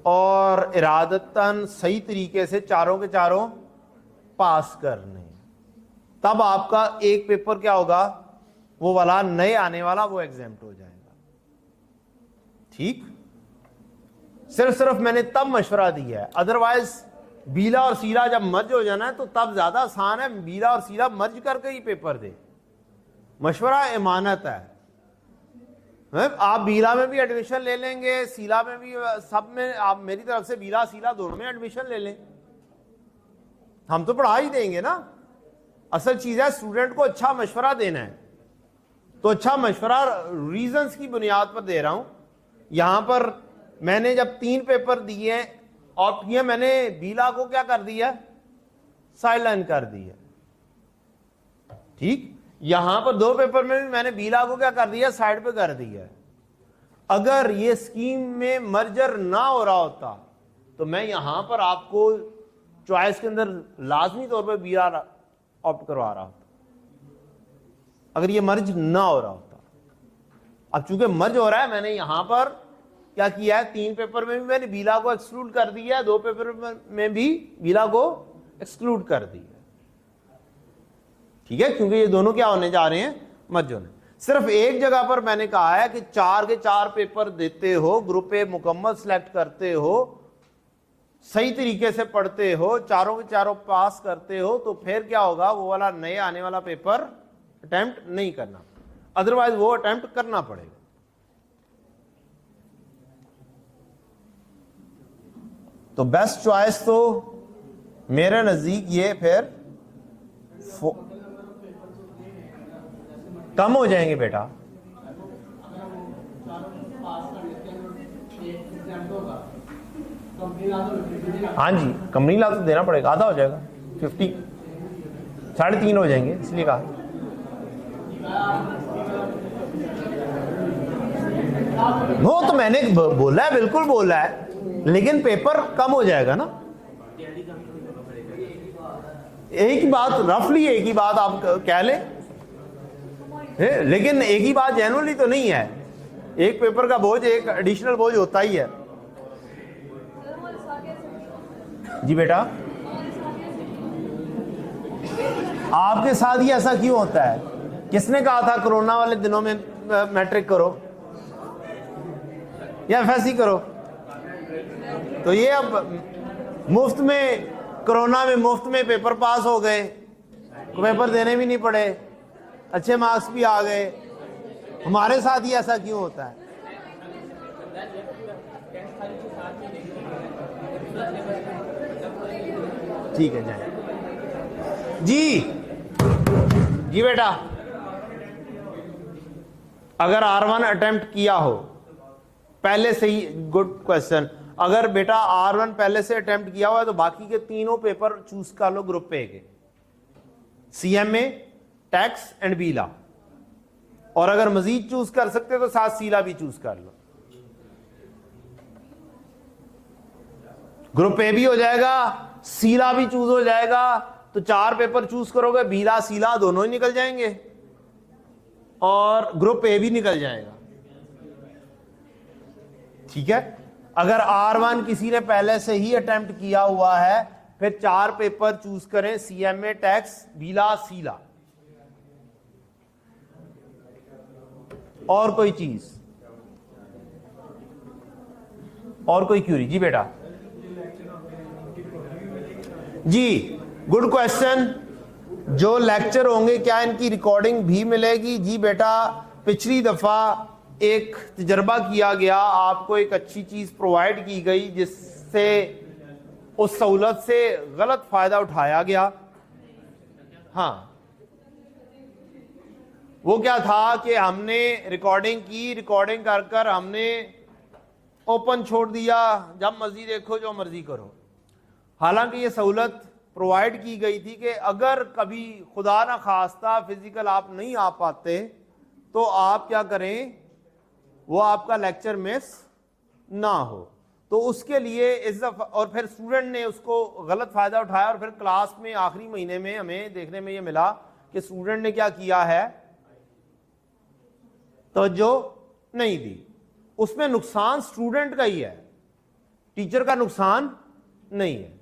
और इरादतन सही तरीके से चारों के चारों पास करने, तब आपका एक पेपर क्या होगा? वो वाला नए आने वाला वो एग्जाम्प्ट हो जाएगा। ठीक, सिर्फ मैंने तब मशवरा दिया है, अदरवाइज बीला और सीला जब मर्ज हो जाना है तो तब ज्यादा आसान है बीला और सीला मर्ज करके ही पेपर दे। मशवरा इमानत है। आप बीला में भी एडमिशन ले लेंगे, सीला में भी, सब में आप मेरी तरफ से बीला सीला दोनों में एडमिशन ले लें, हम तो पढ़ा ही देंगे ना। असल चीज है स्टूडेंट को अच्छा मशवरा देना है, तो अच्छा मशवरा रीजंस की बुनियाद पर दे रहा हूं। यहां पर मैंने जब 3 पेपर दिए ऑप्ट किया, मैंने बीला को क्या कर दिया? साइलेंट कर दिया। ठीक, यहां पर 2 पेपर में भी मैंने बीला को क्या कर दिया? साइड पे कर दिया। अगर ये स्कीम में मर्जर ना हो रहा होता तो मैं यहां पर आपको चॉइस के अंदर लाजमी तौर पर बीला ऑप्ट करवा रहा होता, अगर ये मर्ज ना हो रहा होता। अब चूंकि मर्ज हो रहा है, मैंने यहां पर क्या किया है? 3 पेपर में भी मैंने बीला को एक्सक्लूड कर दिया है, 2 पेपर में भी बीला को एक्सक्लूड कर दिया। ठीक है, क्योंकि ये दोनों क्या होने जा रहे हैं? मर्ज होने। सिर्फ एक जगह पर मैंने कहा है कि 4 के 4 पेपर देते हो, ग्रुप ए मुकम्मल सेलेक्ट करते हो, सही तरीके से पढ़ते हो, चारों के चारों पास करते हो, तो फिर क्या होगा? वो वाला नए आने वाला पेपर अटेम्प्ट नहीं करना, अदरवाइज वो अटेम्प्ट करना पड़ेगा। तो बेस्ट चॉइस तो मेरे नजदीक ये फिर कम हो जाएंगे बेटा। हाँ जी, कंपनी ला तो देना पड़ेगा, आधा हो जाएगा। 50 3.5 हो जाएंगे, इसलिए कहा। वो तो मैंने बोला है, बिल्कुल बोला है, लेकिन पेपर कम हो जाएगा ना। एक ही बात, रफली एक ही बात आप कह ले, लेकिन एक ही बात जेन्युइनली तो नहीं है। एक पेपर का बोझ, एक एडिशनल बोझ होता ही है। जी बेटा, आपके साथ ही ऐसा क्यों होता है? किसने कहा था कोरोना वाले दिनों में मैट्रिक करो या एफएससी करो? तो ये अब मुफ्त में, कोरोना में मुफ्त में पेपर पास हो गए, पेपर देने भी नहीं पड़े, अच्छे मार्क्स भी आ गए। हमारे साथ ही ऐसा क्यों होता है? ठीक है, जाए जी। जी बेटा, अगर R1 अटेम्प्ट किया हो पहले से ही, गुड क्वेश्चन, अगर बेटा R1 पहले से अटेम्प्ट किया हुआ है तो बाकी के तीनों पेपर चूज कर लो ग्रुप ए के, CMA, tax and B law. और अगर मजीद चूज कर सकते तो साथ सी लॉ भी चूज कर लो। ग्रुप ए भी हो जाएगा, सी लॉ भी चूज हो जाएगा, तो 4 पेपर चूज करोगे, बी लॉ सी लॉ दोनों ही निकल जाएंगे और ग्रुप ए भी निकल जाएगा। ठीक है। अगर R1 किसी ने पहले से ही अटेम्प्ट किया हुआ है, फिर 4 पेपर चूज करें, CMA, टैक्स, बी लॉ, सी लॉ। और कोई चीज, और कोई क्यूरी? जी बेटा, जी गुड क्वेश्चन। जो लेक्चर होंगे क्या इनकी रिकॉर्डिंग भी मिलेगी? जी बेटा, पिछली दफा एक तजर्बा किया गया, आपको एक अच्छी चीज प्रोवाइड की गई जिससे उस सहूलत से गलत फायदा उठाया गया। हाँ, वो क्या था कि हमने रिकॉर्डिंग की, रिकॉर्डिंग कर कर हमने ओपन छोड़ दिया, जब मर्जी देखो जो मर्जी करो। हालांकि ये सहूलत प्रोवाइड की गई थी कि अगर कभी खुदा ना खास्ता फिजिकल आप नहीं आ पाते तो आप क्या करें, वो आपका लेक्चर मिस ना हो। तो उसके लिए इस दफा, और फिर स्टूडेंट ने उसको गलत फायदा उठाया और फिर क्लास में आखिरी महीने में हमें देखने में ये मिला कि स्टूडेंट ने क्या किया है, तवज्जो नहीं दी। उसमें नुकसान स्टूडेंट का ही है, टीचर का नुकसान नहीं है।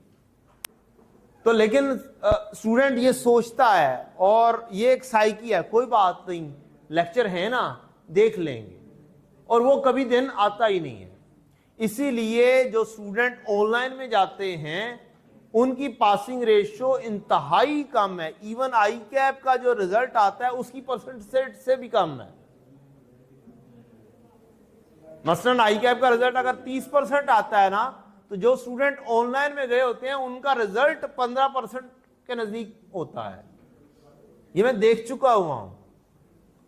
तो लेकिन स्टूडेंट ये सोचता है, और ये एक साइकी है, कोई बात नहीं, लेक्चर है ना, देख लेंगे, और वो कभी दिन आता ही नहीं है। इसीलिए जो स्टूडेंट ऑनलाइन में जाते हैं उनकी पासिंग रेशियो इंतहाई कम है। इवन आई कैप का जो रिजल्ट आता है उसकी परसेंटेज से भी कम है। मसलन आई कैप का रिजल्ट अगर 30% आता है ना, तो जो स्टूडेंट ऑनलाइन में गए होते हैं उनका रिजल्ट 15% के नजदीक होता है। ये मैं देख चुका हुआ हूं।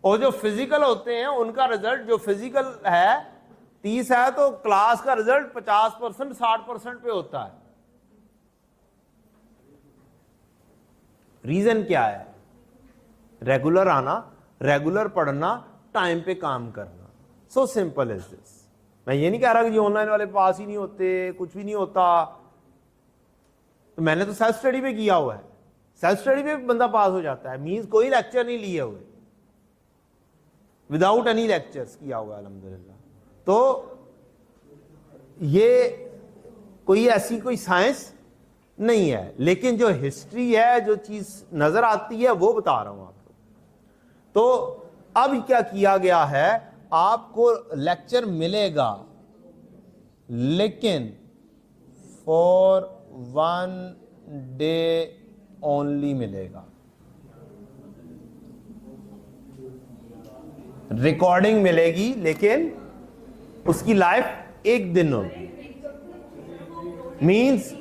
और जो फिजिकल होते हैं उनका रिजल्ट, जो फिजिकल है 30 है, तो क्लास का रिजल्ट 50%, 60% पे होता है। रीजन क्या है? रेगुलर आना, रेगुलर पढ़ना, टाइम पे काम करना। So simple is this. मैं ये नहीं कह रहा कि जो ऑनलाइन वाले पास ही नहीं होते, कुछ भी नहीं होता। तो मैंने तो सेल्फ स्टडी पे किया हुआ है, सेल्फ स्टडी पे बंदा पास हो जाता है। मींस कोई लेक्चर नहीं लिए हुए, विदाउट एनी लेक्चर्स किया हुआ है अल्हम्दुलिल्लाह। तो ये कोई ऐसी कोई साइंस नहीं है, लेकिन जो हिस्ट्री है, जो चीज नजर आती है वो बता रहा हूं आपको। तो अब क्या किया गया है, आपको लेक्चर मिलेगा लेकिन फॉर 1 डे ओनली मिलेगा। रिकॉर्डिंग मिलेगी लेकिन उसकी लाइफ 1 दिन होगी। मींस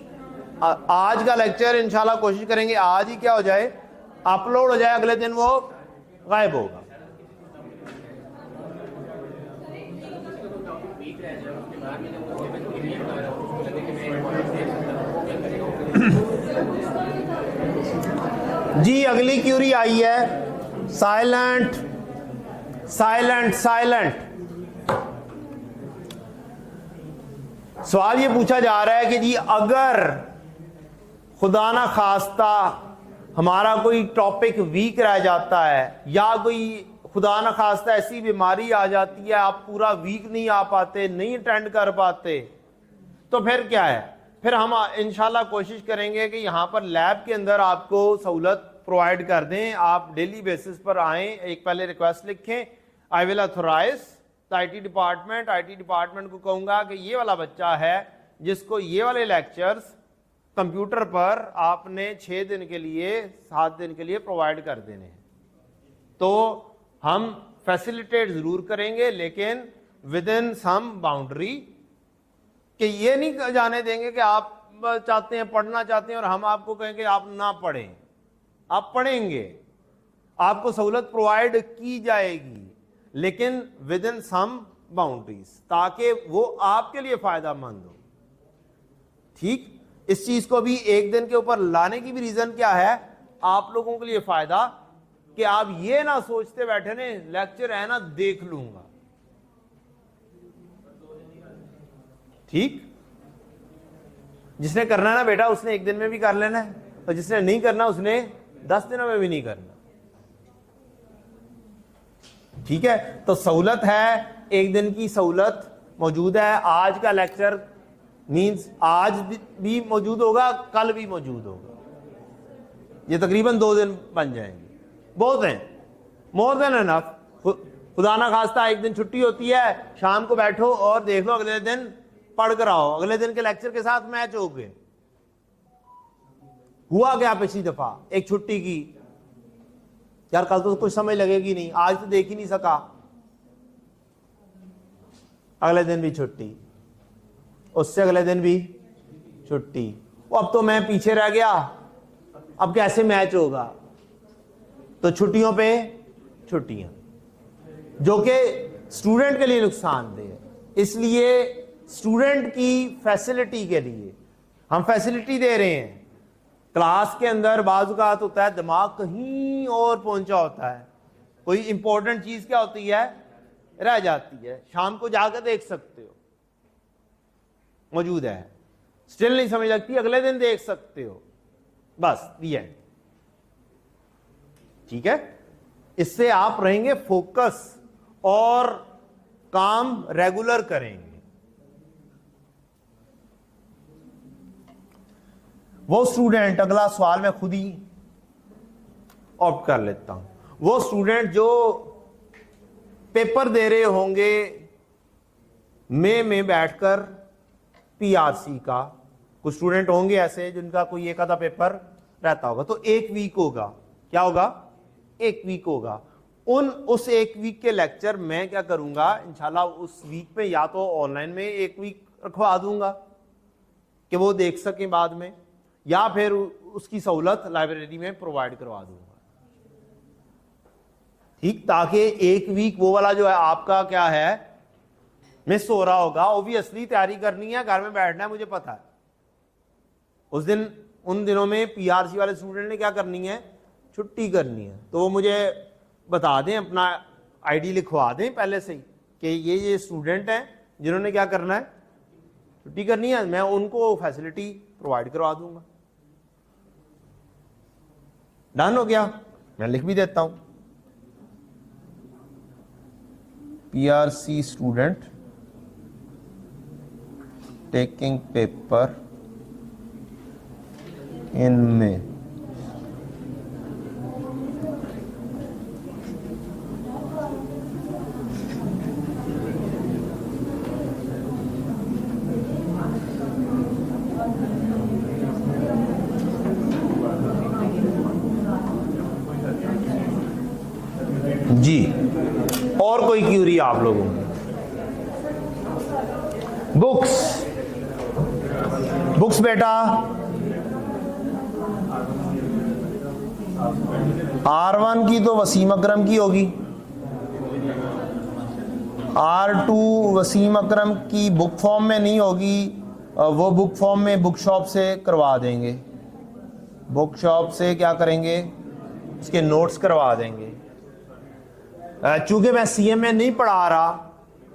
आज का लेक्चर इंशाल्लाह कोशिश करेंगे आज ही क्या हो जाए, अपलोड हो जाए, अगले दिन वो गायब होगा। जी अगली क्यूरी आई है, साइलेंट साइलेंट साइलेंट। सवाल ये पूछा जा रहा है कि जी अगर खुदा ना खास्ता हमारा कोई टॉपिक वीक रह जाता है या कोई खुदा ना खास्ता ऐसी बीमारी आ जाती है, आप पूरा वीक नहीं आ पाते, नहीं अटेंड कर पाते, तो फिर क्या है? फिर हम इंशाल्लाह कोशिश करेंगे कि यहाँ पर लैब के अंदर आपको सहूलत प्रोवाइड कर दें, आप डेली बेसिस पर आएँ। एक पहले रिक्वेस्ट लिखें, I will authorize the IT department को कहूँगा कि ये वाला बच्चा है जिसको ये वाले लेक्चर्स कंप्यूटर पर आपने 6 दिन के लिए 7 दिन के लिए प्रोवाइड कर देने हैं। तो हम फैसिलिटेट जरूर करेंगे लेकिन विद इन सम बाउंड्री, कि ये नहीं जाने देंगे कि आप चाहते हैं पढ़ना चाहते हैं और हम आपको कहेंगे आप ना पढ़ें। आप पढ़ेंगे, आपको सहूलत प्रोवाइड की जाएगी लेकिन विद इन सम बाउंड्रीज, ताकि वो आपके लिए फायदामंद हो। ठीक, इस चीज को भी एक दिन के ऊपर लाने की भी रीजन क्या है? आप लोगों के लिए फायदा, कि आप ये ना सोचते बैठे ने लेक्चर है ना देख लूंगा। ठीक, जिसने करना है ना बेटा उसने एक दिन में भी कर लेना है, और जिसने नहीं करना उसने 10 दिनों में भी नहीं करना। ठीक है, तो सहूलत है, एक दिन की सहूलत मौजूद है। आज का लेक्चर मींस आज भी मौजूद होगा, कल भी मौजूद होगा, ये तकरीबन 2 दिन बन जाएंगे, बहुत हैं, मोर देन एनफ। खुदा ना खास्ता एक दिन छुट्टी होती है, शाम को बैठो और देख लो, अगले दिन पढ़ कर आओ, अगले दिन के लेक्चर के साथ मैच हो गए। हुआ क्या पिछली दफा? एक छुट्टी की, यार कल तो कुछ समझ लगेगी नहीं, आज तो देख ही नहीं सका, अगले दिन भी छुट्टी, उससे अगले दिन भी छुट्टी। वो अब तो मैं पीछे रह गया, अब कैसे मैच होगा? तो छुट्टियों पे छुट्टियां, जो कि स्टूडेंट के लिए नुकसानदेह है। इसलिए स्टूडेंट की फैसिलिटी के लिए हम फैसिलिटी दे रहे हैं। क्लास के अंदर बाज़-औक़ात होता है दिमाग कहीं और पहुंचा होता है, कोई इंपॉर्टेंट चीज क्या होती है रह जाती है, शाम को जाकर देख सकते हो, मौजूद है, स्टिल नहीं समझ लगती, अगले दिन देख सकते हो, बस दी एंड। ठीक है, इससे आप रहेंगे फोकस और काम रेगुलर करेंगे। वो स्टूडेंट, अगला सवाल मैं खुद ही ऑप्ट कर लेता हूं, वो स्टूडेंट जो पेपर दे रहे होंगे मई में बैठकर पीआरसी का, कुछ स्टूडेंट होंगे ऐसे जिनका कोई एक आधा पेपर रहता होगा, तो 1 वीक होगा, क्या होगा? 1 वीक होगा। उस 1 वीक के लेक्चर मैं क्या करूंगा इंशाल्लाह, उस वीक में या तो ऑनलाइन में 1 वीक रखवा दूंगा कि वो देख सकें बाद में, या फिर उसकी सहूलत लाइब्रेरी में प्रोवाइड करवा दूंगा। ठीक, ताकि 1 वीक वो वाला जो है आपका क्या है मिस हो रहा होगा। ऑब्वियसली तैयारी करनी है, घर में बैठना है, मुझे पता है। उस दिन उन दिनों में पीआरसी वाले स्टूडेंट ने क्या करनी है? छुट्टी करनी है, तो वो मुझे बता दें, अपना आईडी लिखवा दें पहले से ही कि ये स्टूडेंट हैं जिन्होंने क्या करना है, छुट्टी करनी है, मैं उनको फैसिलिटी प्रोवाइड करवा दूंगा। डन हो गया, मैं लिख भी देता हूं, PRC student taking paper in May। जी, और कोई क्यूरी आप लोगों की? बुक्स बेटा, R1 की तो वसीम अकरम की होगी, R2 वसीम अकरम की बुक फॉर्म में नहीं होगी, वो बुक फॉर्म में बुक शॉप से करवा देंगे। बुक शॉप से क्या करेंगे? उसके नोट्स करवा देंगे। चूंकि मैं सीएमए नहीं पढ़ा रहा,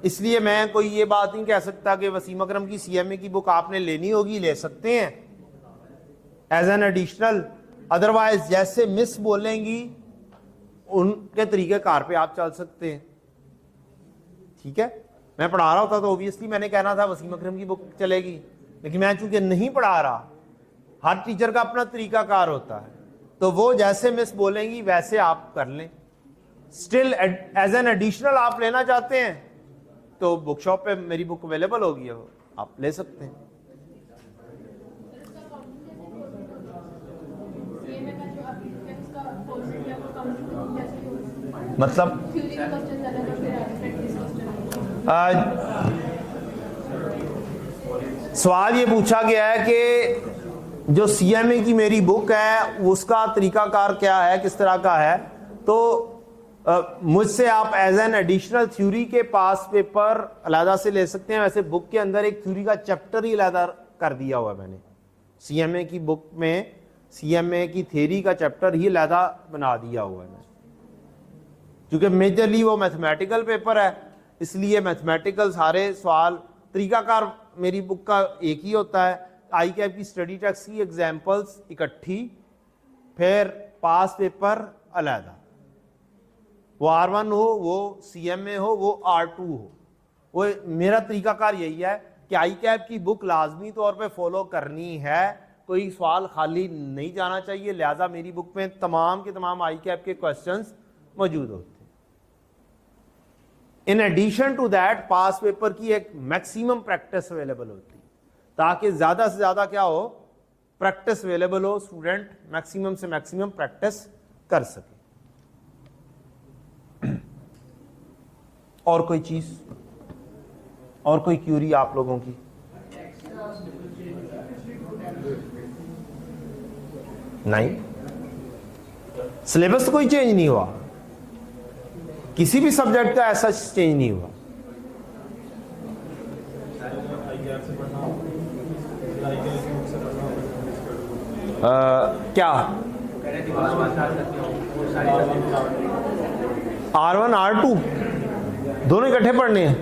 इसलिए मैं कोई ये बात नहीं कह सकता कि वसीम अकरम की सीएमए की बुक आपने लेनी होगी, ले सकते हैं एज एन एडिशनल। अदरवाइज जैसे मिस बोलेंगी उनके तरीके कार पे आप चल सकते हैं, ठीक है। मैं पढ़ा रहा होता तो ऑब्वियसली मैंने कहना था वसीम अकरम की बुक चलेगी, लेकिन मैं चूंकि नहीं पढ़ा रहा, हर टीचर का अपना तरीका कार होता है, तो वो जैसे मिस बोलेंगी वैसे आप कर लें। स्टिल एज एन एडिशनल आप लेना चाहते हैं तो बुक शॉप पे मेरी बुक अवेलेबल होगी, आप ले सकते हैं। मतलब सवाल ये पूछा गया है कि जो सीएमए की मेरी बुक है उसका तरीकाकार क्या है, किस तरह का है। तो मुझसे आप एज एन एडिशनल थ्योरी के पास पेपर अलहदा से ले सकते हैं। वैसे बुक के अंदर एक थ्योरी का चैप्टर ही अलहदा कर दिया हुआ है मैंने, सीएमए की बुक में सीएमए की थ्योरी का चैप्टर ही अलहदा बना दिया हुआ है मैंने, क्योंकि मेजरली वो मैथमेटिकल पेपर है, इसलिए मैथमेटिकल सारे सवाल तरीकाकार मेरी बुक का एक ही होता है। आई कैप की स्टडी टेक्स्ट की एग्जाम्पल्स इकट्ठी, फिर पास पेपर अलहदा, वो R1 हो, वो CMA हो, वो R2 हो। वो मेरा तरीकाकार यही है कि आई कैप की बुक लाजमी तौर पे फॉलो करनी है, कोई सवाल खाली नहीं जाना चाहिए। लिहाजा मेरी बुक में तमाम के तमाम आई कैप के क्वेश्चंस मौजूद होते हैं। In addition to that past paper की एक मैक्सिमम प्रैक्टिस अवेलेबल होती है, ताकि ज्यादा से ज्यादा क्या हो, प्रैक्टिस अवेलेबल हो, स्टूडेंट मैक्सिमम से मैक्सिमम प्रैक्टिस कर सके। और कोई चीज, और कोई क्यूरी आप लोगों की? नहीं, सिलेबस तो कोई चेंज नहीं हुआ, किसी भी सब्जेक्ट का ऐसा चेंज नहीं हुआ। क्या R1 R2 दोनों इकट्ठे पढ़ने हैं?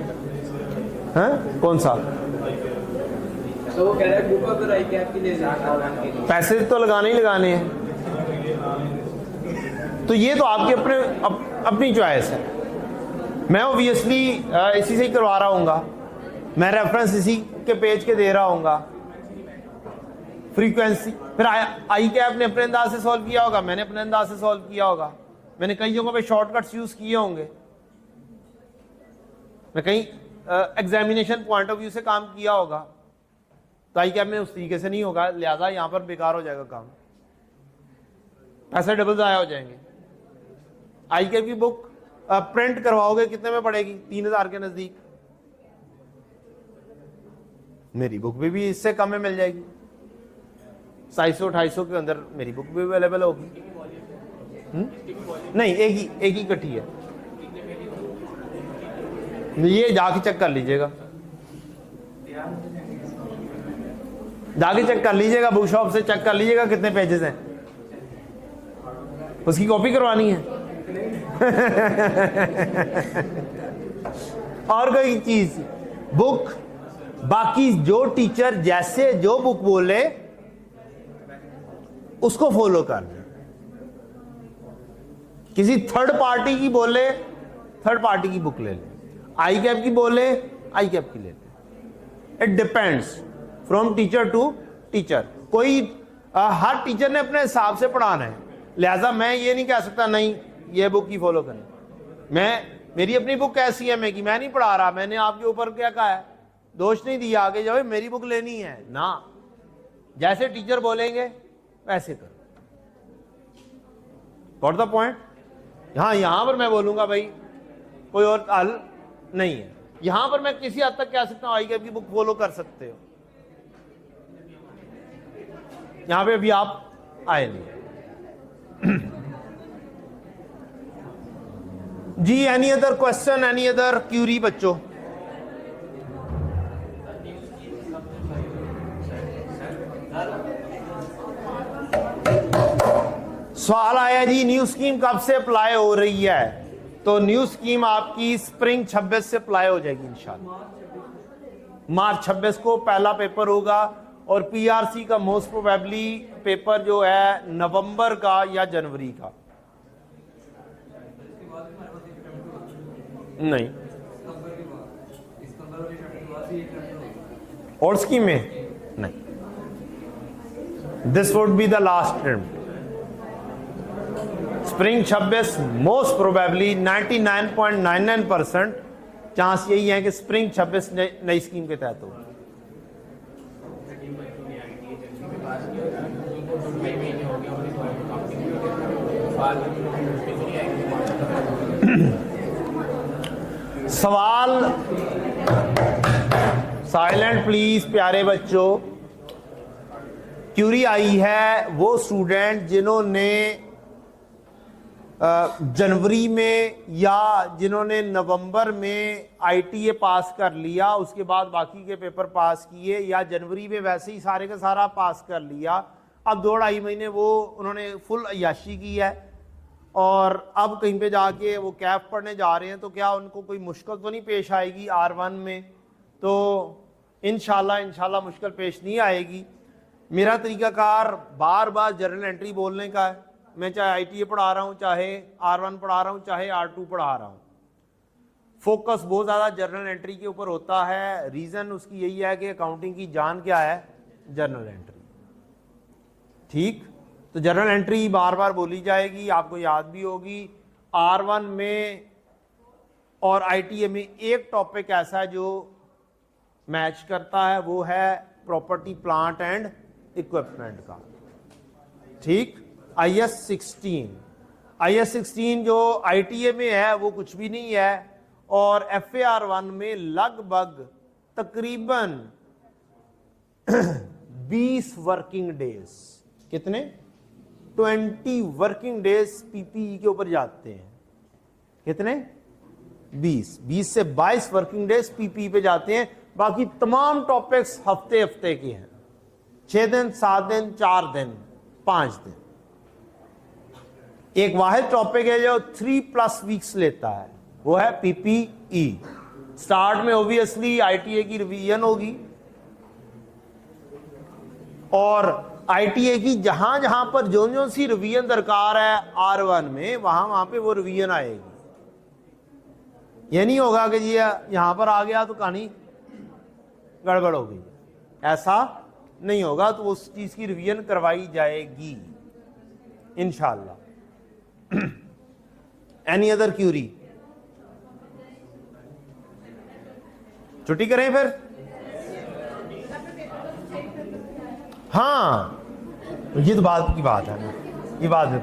कौन सा? तो वो कह रहा है बुक अगर आई कैप के लिए पैसे तो लगाने ही लगाने हैं, तो ये तो आपकी अपनी चॉइस है। मैं ऑब्वियसली इसी से ही करवा रहा हूँगा, मैं रेफरेंस इसी के पेज के दे रहा हूँगा। फ्रीक्वेंसी फिर आई कैप ने अपने अंदाज से सॉल्व किया होगा, मैंने अपने अंदाज से सॉल्व किया होगा, मैंने कई जगहों पे शॉर्टकट्स यूज किए होंगे, मैं कहीं एग्जामिनेशन पॉइंट ऑफ व्यू से काम किया होगा, तो आई कैप में उस तरीके से नहीं होगा, लिहाजा यहां पर बेकार हो जाएगा काम, पैसे डबल ज़ाया हो जाएंगे। आई कैप की बुक प्रिंट करवाओगे कितने में पड़ेगी? 3000 के नजदीक। मेरी बुक भी इससे कम में मिल जाएगी, 250-250 के अंदर मेरी बुक भी अवेलेबल होगी। नहीं, एक ही इकट्ठी है, ये जाके चेक कर लीजिएगा, जाके चेक कर लीजिएगा, बुक शॉप से चेक कर लीजिएगा कितने पेजेस हैं, उसकी कॉपी करवानी है। और कोई चीज, बुक बाकी जो टीचर जैसे जो बुक बोले उसको फॉलो कर ले, किसी थर्ड पार्टी की बोले थर्ड पार्टी की बुक ले ले, आई कैप की बोले आई कैप की ले ले। It depends from teacher to teacher. कोई हर टीचर ने अपने हिसाब से पढ़ाना है, लिहाजा मैं ये नहीं कह सकता नहीं ये बुक ही फॉलो करें। मेरी अपनी बुक कैसी है मैं की, मैं नहीं पढ़ा रहा, मैंने आपके ऊपर क्या कहा है, दोष नहीं दिया आगे जाओ मेरी बुक लेनी है ना, जैसे टीचर बोलेंगे वैसे करो। Got the point? यहां पर मैं बोलूंगा भाई कोई और हल नहीं है, यहां पर मैं किसी हद तक कह सकता हूं आई कैप की बुक फॉलो कर सकते हो, यहां पे अभी आप आए नहीं। जी any other question, any other query बच्चों? सवाल आया जी न्यू स्कीम कब से अप्लाई हो रही है? तो न्यू स्कीम आपकी स्प्रिंग 26 से अप्लाई हो जाएगी इंशाल्लाह। मार्च 26 को पहला पेपर होगा और पीआरसी का मोस्ट प्रोबेबली पेपर जो है नवंबर का या जनवरी का। नहीं और स्कीम में नहीं, this would be the last term. Spring 26 most probably 99.99% chance यही है कि स्प्रिंग 26 नई स्कीम के तहत होगी। सवाल साइलेंट प्लीज प्यारे बच्चों। क्यूरी आई है वो स्टूडेंट जिन्होंने जनवरी में या जिन्होंने नवंबर में आईटीए पास कर लिया, उसके बाद बाकी के पेपर पास किए, या जनवरी में वैसे ही सारे का सारा पास कर लिया, अब 2-2.5 महीने वो उन्होंने फुल अय्याशी की है और अब कहीं पे जाके वो कैफ पढ़ने जा रहे हैं, तो क्या उनको कोई मुश्किल तो नहीं पेश आएगी R1 में? तो इंशाल्लाह मुश्किल पेश नहीं आएगी। मेरा तरीकाकार बार बार जर्नल एंट्री बोलने का है। मैं चाहे आईटीए पढ़ा रहा हूँ, चाहे R1 पढ़ा रहा हूँ, चाहे R2 पढ़ा रहा हूँ, फोकस बहुत ज़्यादा जर्नल एंट्री के ऊपर होता है। रीज़न उसकी यही है कि अकाउंटिंग की जान क्या है? Journal entry. ठीक, तो जर्नल एंट्री बार बार बोली जाएगी, आपको याद भी होगी। R1 में और आईटीए में एक टॉपिक ऐसा है जो मैच करता है, वो है प्रॉपर्टी प्लांट एंड इक्विपमेंट का। ठीक, IS 16 जो आईटीए में है वो कुछ भी नहीं है, और FAR1 में लगभग तकरीबन 20 वर्किंग डेज, कितने? 20 वर्किंग डेज पीपीई के ऊपर जाते हैं। कितने? 20 से 22 वर्किंग डेज पीपीई पे जाते हैं। बाकी तमाम टॉपिक्स हफ्ते के हैं, 6 दिन, 7 दिन, 4 दिन, 5 दिन। एक वाहिद टॉपिक है जो 3+ वीक्स लेता है, वो है पीपीई। स्टार्ट में ओबियसली आईटीए की रिवीजन होगी, और आईटीए की जहां जहां पर जो सी रिवीजन दरकार है R1 में, वहां पे वो रिवीजन आएगी। ये नहीं होगा कि जी यहां पर आ गया तो कहानी गड़बड़ हो गई, ऐसा नहीं होगा। तो उस चीज की रिवीजन करवाई जाएगी इंशाल्लाह। Any other query? छुट्टी करें फिर? हाँ, ये तो बात की बात है ना, ये बात में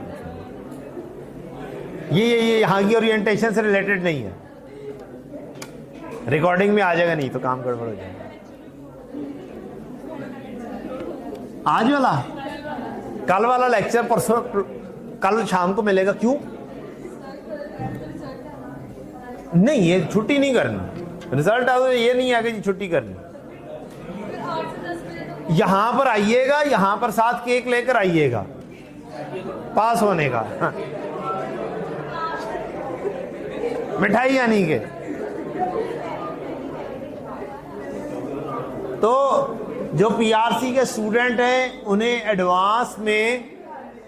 ये यहाँ की ओरिएंटेशन से रिलेटेड नहीं है, रिकॉर्डिंग में आ जाएगा, नहीं तो काम गड़बड़ हो जाएगा। आज वाला, कल वाला लेक्चर परसों, कल शाम को मिलेगा। क्यों नहीं? ये छुट्टी नहीं करनी, रिजल्ट आओ, ये नहीं है कि जी छुट्टी करनी। यहां पर आइएगा, यहां पर साथ केक लेकर आइएगा पास होने का। हाँ। मिठाई यानी के तो जो पीआरसी के स्टूडेंट हैं उन्हें एडवांस में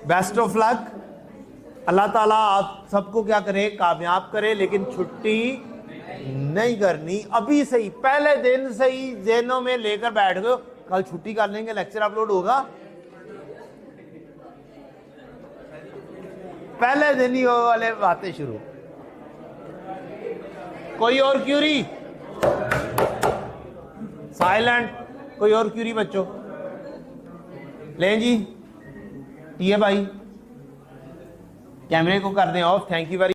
बेस्ट ऑफ लक। अल्लाह ताला आप सबको क्या करे, कामयाब करे। लेकिन छुट्टी नहीं करनी, अभी से ही पहले दिन से ही जेनों में लेकर बैठ गए, कल छुट्टी कर लेंगे, लेक्चर अपलोड होगा, पहले दिन ही वो वाले बातें शुरू। कोई और क्यूरी? साइलेंट। कोई और क्यूरी बच्चों? लें जी, टीए भाई कैमरे को कर दें ऑफ। Thank you very